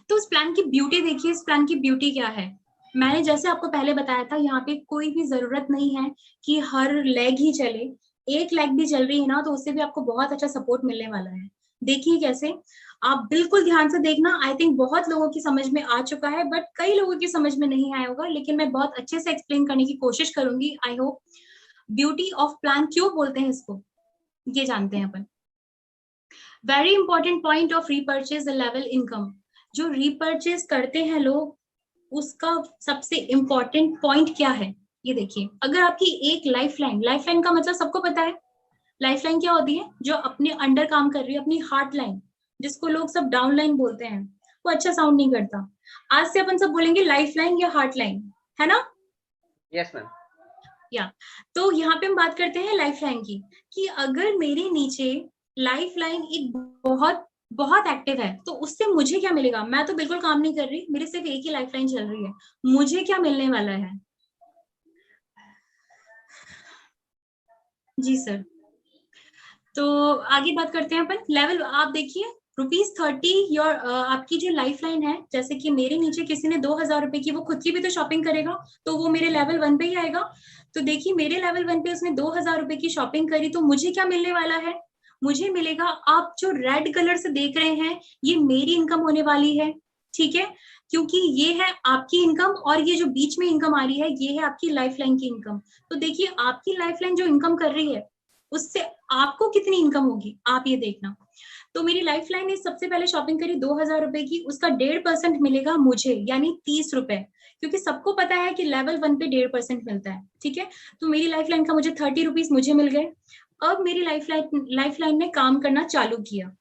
तो इस प्लान की ब्यूटी देखिए, इस प्लान की ब्यूटी क्या है। मैंने जैसे आपको पहले बताया था, यहाँ पे कोई भी जरूरत नहीं है कि हर लेग ही चले। एक लेग भी चल रही है ना तो उससे भी आपको बहुत अच्छा सपोर्ट मिलने वाला है। देखिए कैसे, आप बिल्कुल ध्यान से देखना। आई थिंक बहुत लोगों की समझ में आ चुका है, बट कई लोगों की समझ में नहीं आया होगा, लेकिन मैं बहुत अच्छे से एक्सप्लेन करने की कोशिश करूंगी। I hope. Beauty of plan क्यों बोलते हैं इसको, ये जानते हैं अपन। Very important point of repurchase level income. जो रीपर्चेज करते हैं लोग, उसका सबसे इंपॉर्टेंट पॉइंट क्या है ये देखिए। अगर आपकी एक लाइफ लाइन का मतलब सबको पता है। लाइफ लाइन क्या होती है? जो अपने अंडर काम कर रही है, अपनी हार्ट लाइन, जिसको लोग सब डाउन लाइन बोलते हैं। वो अच्छा साउंड नहीं करता। आज से अपन सब बोलेंगे लाइफ लाइन या हार्ट लाइन, है ना। Yes ma'am. या तो यहाँ पे हम बात करते हैं लाइफ लाइन की, कि अगर मेरे नीचे लाइफ लाइन एक बहुत बहुत एक्टिव है तो उससे मुझे क्या मिलेगा? मैं तो बिल्कुल काम नहीं कर रही, मेरी सिर्फ एक ही लाइफ लाइन चल रही है, मुझे क्या मिलने वाला है? जी सर। तो आगे बात करते हैं अपन लेवल। आप देखिए ₹30 योर आपकी जो लाइफ लाइन है, जैसे कि मेरे नीचे किसी ने 2,000 रुपए की, वो खुद की भी तो शॉपिंग करेगा, तो वो मेरे लेवल 1 पे ही आएगा। तो देखिए मेरे लेवल 1 पे उसने 2,000 रुपए की शॉपिंग करी, तो मुझे क्या मिलने वाला है? मुझे मिलेगा, आप जो रेड कलर से देख रहे हैं, ये मेरी इनकम होने वाली है। ठीक है, क्योंकि ये है आपकी इनकम और ये जो बीच में इनकम आ रही है ये है आपकी लाइफ लाइन की इनकम। तो देखिए आपकी लाइफ लाइन जो इनकम कर रही है उससे आपको कितनी इनकम होगी, आप ये देखना। तो मेरी लाइफ लाइन ने सबसे पहले शॉपिंग करी 2,000 रुपए की, उसका 1.5% मिलेगा मुझे, यानी 30 रुपए, क्योंकि सबको पता है कि लेवल 1 पे 1.5% मिलता है। ठीक है, तो मेरी लाइफ लाइन का मुझे 30 रुपीज मुझे मिल गए। अब मेरी लाइफ लाइन ने काम करना चालू किया।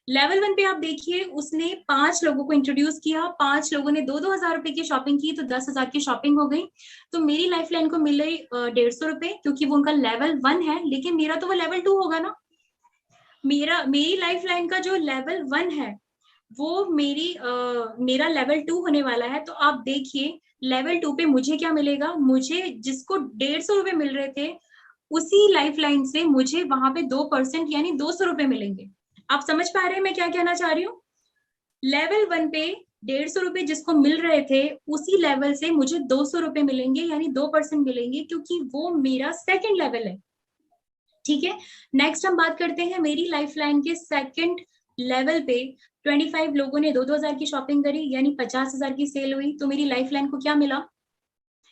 लेवल 1 पे आप देखिए उसने 5 लोगों को इंट्रोड्यूस किया, 5 लोगों ने 2-2 हजार रुपए की शॉपिंग की, तो 10,000 की शॉपिंग हो गई। तो मेरी लाइफ लाइन को मिले 150 रुपए, क्योंकि वो उनका लेवल 1 है, लेकिन मेरा तो वो लेवल 2 होगा ना। मेरी लाइफ लाइन का जो लेवल 1 है वो मेरा लेवल 2 होने वाला है। तो आप देखिए लेवल 2 पे मुझे क्या मिलेगा? मुझे जिसको 150 रुपए मिल रहे थे, उसी लाइफ लाइन से मुझे वहां पे 2% यानी 200 रुपए मिलेंगे। आप समझ पा रहे हैं मैं क्या कहना चाह रही हूँ? लेवल 1 पे 150 रुपए जिसको मिल रहे थे, उसी लेवल से मुझे 200 रुपए मिलेंगे, यानी 2% मिलेंगे, क्योंकि वो मेरा सेकंड लेवल है। ठीक है, नेक्स्ट हम बात करते हैं मेरी लाइफ लाइन के सेकंड लेवल पे। 25 लोगों ने 2-2 हजार की शॉपिंग करी, यानी 50,000 की सेल हुई। तो मेरी लाइफ लाइन को क्या मिला?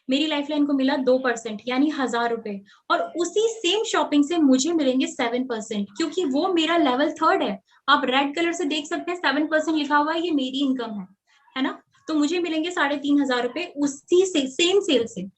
मेरी लाइफ लाइन को मिला 2%, यानी 1,000 रुपए। और उसी सेम शॉपिंग से मुझे मिलेंगे 7%, क्योंकि वो मेरा लेवल 3 है। आप रेड कलर से देख सकते हैं 7% लिखा हुआ है, ये मेरी इनकम है ना। तो मुझे मिलेंगे 3,500 रुपए उसी से सेम सेल से।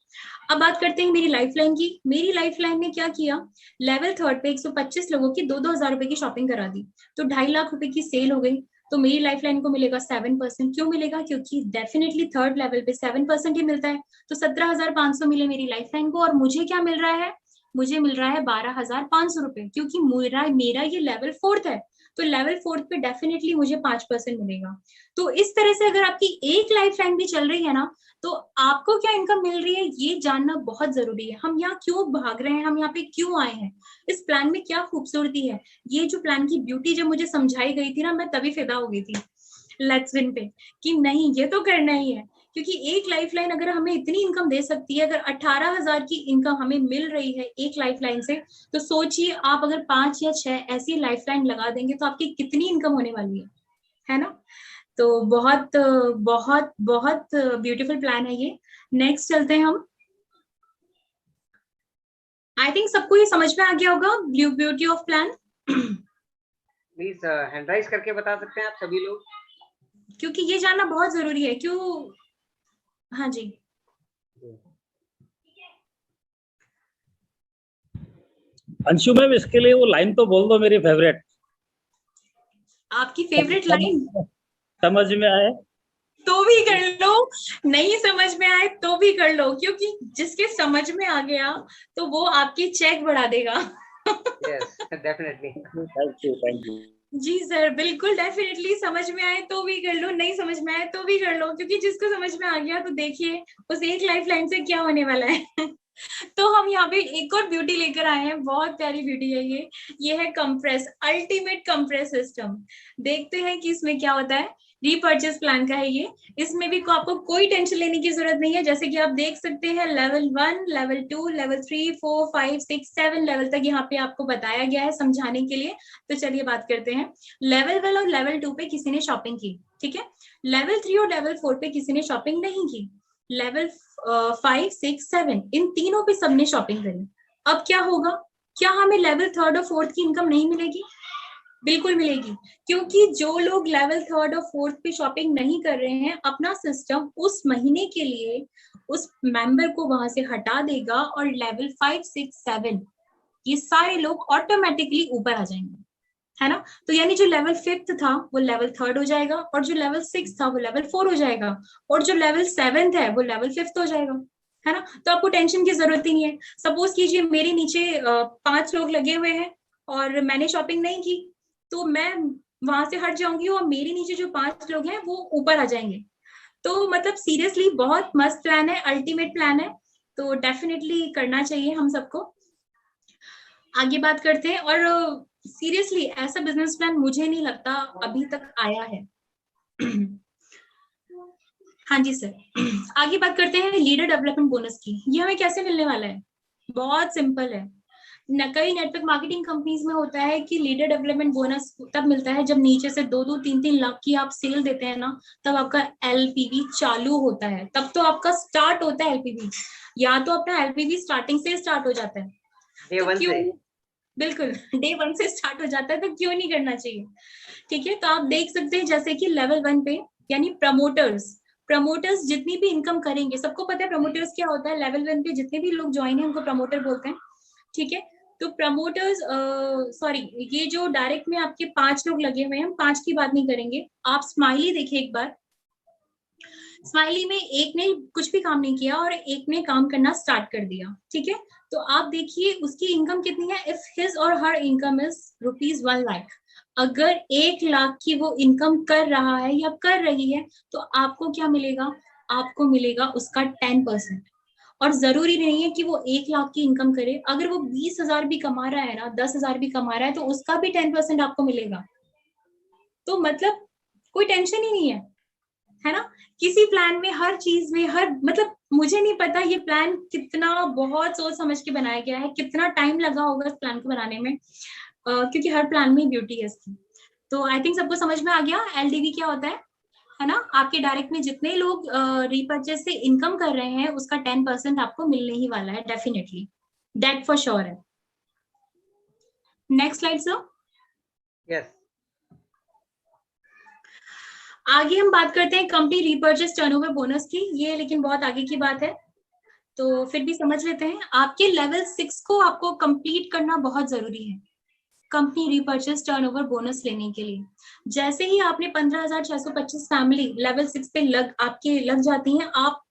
अब बात करते हैं मेरी लाइफ लाइन की। मेरी लाइफ लाइन ने क्या किया? लेवल 3 पे 125 लोगों की 2-2 हजार रुपए की शॉपिंग करा दी, तो 2.5 लाख रुपए की सेल हो गई। तो मेरी लाइफ लाइन को मिलेगा 7%। क्यों मिलेगा? क्योंकि डेफिनेटली थर्ड लेवल पे 7% ही मिलता है। तो 17,500 मिले मेरी लाइफ लाइन को, और मुझे क्या मिल रहा है? मुझे मिल रहा है 12,500 रुपए, क्योंकि मेरा ये लेवल 4 है। तो लेवल 4 पे डेफिनेटली मुझे 5% मिलेगा। तो इस तरह से अगर आपकी एक लाइफ लाइन भी चल रही है ना, तो आपको क्या इनकम मिल रही है ये जानना बहुत जरूरी है। हम यहाँ क्यों भाग रहे हैं, हम यहाँ पे क्यों आए हैं, इस प्लान में क्या खूबसूरती है, ये जो प्लान की ब्यूटी जब मुझे समझाई गई थी ना, मैं तभी फिदा हो गई थी लेट्स विन पे, कि नहीं ये तो करना ही है। क्योंकि एक लाइफलाइन अगर हमें इतनी इनकम दे सकती है, अगर 18,000 की इनकम हमें मिल रही है एक लाइफलाइन से, तो सोचिए आप अगर 5 या 6 ऐसी लाइफलाइन लगा देंगे तो आपकी कितनी इनकम होने वाली है ना। तो बहुत बहुत बहुत ब्यूटीफुल प्लान है ये। नेक्स्ट चलते हैं हम। आई थिंक सबको ये समझ में आ गया होगा beauty of plan. Please hand raise करके बता सकते हैं आप सभी लोग, क्योंकि ये जानना बहुत जरूरी है। क्यों? हाँ जी, अंशु मैम इसके लिए वो लाइन तो बोल दो मेरी फेवरेट। आपकी फेवरेट लाइन समझ में आए तो भी कर लो, नहीं समझ में आए तो भी कर लो, क्योंकि जिसके समझ में आ गया तो वो आपकी चेक बढ़ा देगा। Yes definitely. Thank you. जी सर, बिल्कुल डेफिनेटली, समझ में आए तो भी कर लो, नहीं समझ में आए तो भी कर लो, क्योंकि जिसको समझ में आ गया तो देखिए उस एक लाइफ लाइन से क्या होने वाला है। तो हम यहाँ पे एक और ब्यूटी लेकर आए हैं, बहुत प्यारी ब्यूटी है ये है कंप्रेस, अल्टीमेट कंप्रेस सिस्टम। देखते हैं कि इसमें क्या होता है। रीपर्चेस प्लान का है ये। इसमें भी आपको कोई टेंशन लेने की जरूरत नहीं है। जैसे कि आप देख सकते हैं लेवल 1, लेवल 2, लेवल 3, 4, 5, 6, 7 लेवल तक यहाँ पे आपको बताया गया है समझाने के लिए। तो चलिए बात करते हैं। लेवल 1 और लेवल 2 पे किसी ने शॉपिंग की, ठीक है। लेवल 3 और लेवल 4 पे किसी ने शॉपिंग नहीं की। लेवल 5, 6, 7 इन तीनों पे सबने शॉपिंग करी। अब क्या होगा? क्या हमें लेवल 3 और 4 की इनकम नहीं मिलेगी? बिल्कुल मिलेगी, क्योंकि जो लोग लेवल 3 और 4 पे शॉपिंग नहीं कर रहे हैं, अपना सिस्टम उस महीने के लिए उस मेंबर को वहां से हटा देगा और लेवल 5, 6, 7 ये सारे लोग ऑटोमेटिकली ऊपर आ जाएंगे, है ना। तो यानी जो लेवल 5 था वो लेवल 3 हो जाएगा, और जो लेवल 6 था वो लेवल 4 हो जाएगा, और जो लेवल 7 है वो लेवल 5 हो जाएगा, है ना। तो आपको टेंशन की जरूरत ही नहीं है। सपोज कीजिए मेरे नीचे 5 लोग लगे हुए हैं और मैंने शॉपिंग नहीं की, तो मैं वहां से हट जाऊंगी और मेरे नीचे जो 5 लोग हैं वो ऊपर आ जाएंगे। तो मतलब सीरियसली बहुत मस्त प्लान है, अल्टीमेट प्लान है, तो डेफिनेटली करना चाहिए हम सबको। आगे बात करते हैं। और सीरियसली ऐसा बिजनेस प्लान मुझे नहीं लगता अभी तक आया है। हाँ जी सर। आगे बात करते हैं लीडर डेवलपमेंट बोनस की। ये हमें कैसे मिलने वाला है? बहुत सिंपल है। कई नेटवर्क मार्केटिंग कंपनीज में होता है कि लीडर डेवलपमेंट बोनस तब मिलता है जब नीचे से 2-2, 3-3 लाख की आप सेल देते हैं ना, तब आपका एलपीवी चालू होता है, तब तो आपका स्टार्ट होता है एलपीवी। या तो अपना एलपीवी स्टार्टिंग से स्टार्ट हो जाता है, तो क्यों? बिल्कुल डे 1 से स्टार्ट हो जाता है, तो क्यों नहीं करना चाहिए? ठीक है, तो आप देख सकते हैं जैसे कि लेवल 1 पे यानी प्रमोटर्स जितनी भी इनकम करेंगे, सबको पता है प्रमोटर्स क्या होता है। लेवल 1 पे जितने भी लोग ज्वाइन है उनको प्रमोटर बोलते हैं, ठीक है। तो प्रमोटर्स सॉरी, ये जो डायरेक्ट में आपके 5 लोग लगे हुए हैं, हम 5 की बात नहीं करेंगे। आप स्माइली देखिए एक बार। स्माइली में एक ने कुछ भी काम नहीं किया और एक ने काम करना स्टार्ट कर दिया, ठीक है। तो आप देखिए उसकी इनकम कितनी है। इफ हिज और हर इनकम इज ₹1 लाख, अगर 1 लाख की वो इनकम कर रहा है या कर रही है, तो आपको क्या मिलेगा? आपको मिलेगा उसका 10%। और जरूरी नहीं है कि वो 1 लाख की इनकम करे, अगर वो 20,000 भी कमा रहा है ना, 10,000 भी कमा रहा है, तो उसका भी 10% आपको मिलेगा। तो मतलब कोई टेंशन ही नहीं है ना। किसी प्लान में, हर चीज में, हर मतलब मुझे नहीं पता ये प्लान कितना बहुत सोच समझ के बनाया गया है, कितना टाइम लगा होगा इस प्लान को बनाने में, क्योंकि हर प्लान में ब्यूटी है इसकी। तो आई थिंक सबको समझ में आ गया एलडीवी क्या होता है ना। आपके डायरेक्ट में जितने लोग रीपर्चेस से इनकम कर रहे हैं उसका 10% आपको मिलने ही वाला है, डेफिनेटली, दैट फॉर श्योर है। Next slide sir. यस। आगे हम बात करते हैं कंपनी रीपर्चेस टर्नओवर बोनस की। ये लेकिन बहुत आगे की बात है, तो फिर भी समझ लेते हैं। आपके लेवल 6 को आपको कंप्लीट करना बहुत जरूरी है कंपनी रीपर्चेस टर्नओवर बोनस लेने के लिए। जैसे ही आपने 15,625 फैमिली लेवल 6 पे आपके लग जाती हैं, आप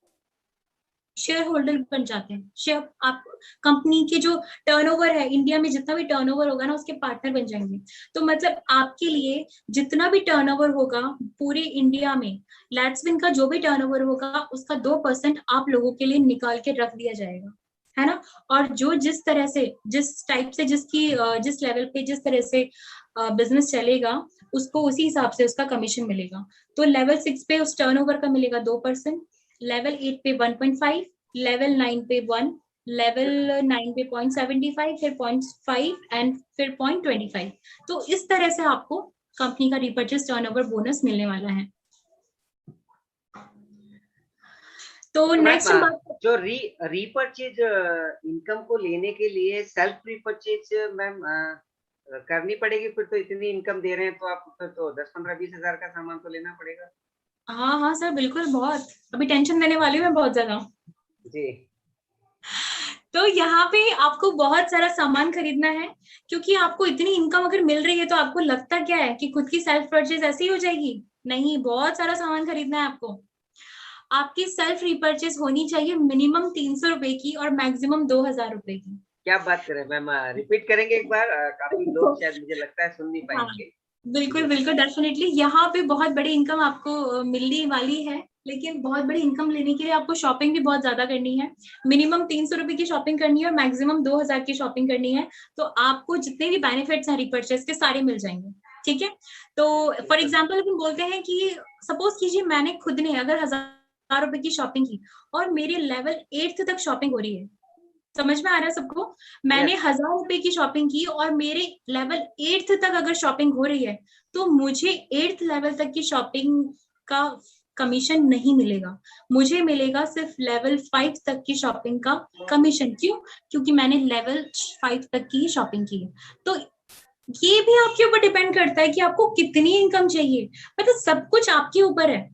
शेयर होल्डर बन जाते हैं। शेयर आप कंपनी के जो टर्नओवर है, इंडिया में जितना भी टर्नओवर होगा ना, उसके पार्टनर बन जाएंगे। तो मतलब आपके लिए जितना भी टर्नओवर होगा पूरे इंडिया में, लैट्सविन का जो भी टर्नओवर होगा उसका 2% आप लोगों के लिए निकाल के रख दिया जाएगा, है ना। और जो जिस तरह से, जिस टाइप से, जिस लेवल पे जिस तरह से बिजनेस चलेगा, उसको उसी हिसाब से उसका कमीशन मिलेगा। तो लेवल 6 पे उस टर्नओवर का मिलेगा 2%, लेवल 8 पे 1.5, लेवल 9 पे 1, लेवल 9 पे 0.75, फिर 0.5 एंड फिर 0.25। तो इस तरह से आपको कंपनी का रिपर्चेस टर्नओवर बोनस मिलने वाला है। तो नेक्स्ट हम बात जो रीपरचेज इनकम को लेने के लिए सेल्फ रीपरचेज मैम करनी पड़ेगी, फिर तो इतनी इनकम दे रहे हैं तो आप फिर तो 10-15-20 हजार का सामान तो लेना पड़ेगा। हाँ हाँ सर, बिल्कुल, बहुत अभी टेंशन देने वाली हूँ मैं बहुत ज्यादा जी। तो यहाँ पे आपको बहुत सारा सामान खरीदना है, क्योंकि आपको इतनी इनकम अगर मिल रही है तो आपको लगता क्या है कि खुद की सेल्फ परचेज ऐसी हो जाएगी? नहीं, बहुत सारा सामान खरीदना है आपको। आपकी सेल्फ रिपर्चेज होनी चाहिए मिनिमम 300 रुपए की और मैक्सिमम 2000 रुपए की। क्या बात करें मैम, रिपीट करेंगे एक बार, काफी लोग शायद मुझे लगता है सुन नहीं हाँ, पाएंगे। बिल्कुल बिल्कुल, डेफिनेटली यहाँ पे बहुत बड़ी इनकम आपको मिलने वाली है, लेकिन बहुत बड़ी इनकम लेने के लिए आपको शॉपिंग भी बहुत ज्यादा करनी है। मिनिमम 300 रुपए की शॉपिंग करनी है और मैक्सिमम 2000 की शॉपिंग करनी है, तो आपको जितने भी बेनिफिट्स हैं रिपर्चेस के सारे मिल जाएंगे। ठीक है, तो फॉर एग्जाम्पल हम बोलते हैं कि सपोज कीजिए मैंने खुद ने अगर 1000 रुपए की शॉपिंग की और मेरे लेवल 8 तक शॉपिंग हो रही है, समझ में आ रहा है सबको? मैंने 1000 रुपए की शॉपिंग की और मेरे लेवल 8 तक अगर शॉपिंग हो रही है, तो मुझे 8th लेवल तक की शॉपिंग का कमीशन नहीं मिलेगा, मुझे मिलेगा सिर्फ लेवल 5 तक की शॉपिंग का कमीशन। क्यों? क्योंकि मैंने लेवल 5 तक की ही शॉपिंग की है। तो ये भी आपके ऊपर डिपेंड करता है कि आपको कितनी इनकम चाहिए, मतलब सब कुछ आपके ऊपर है।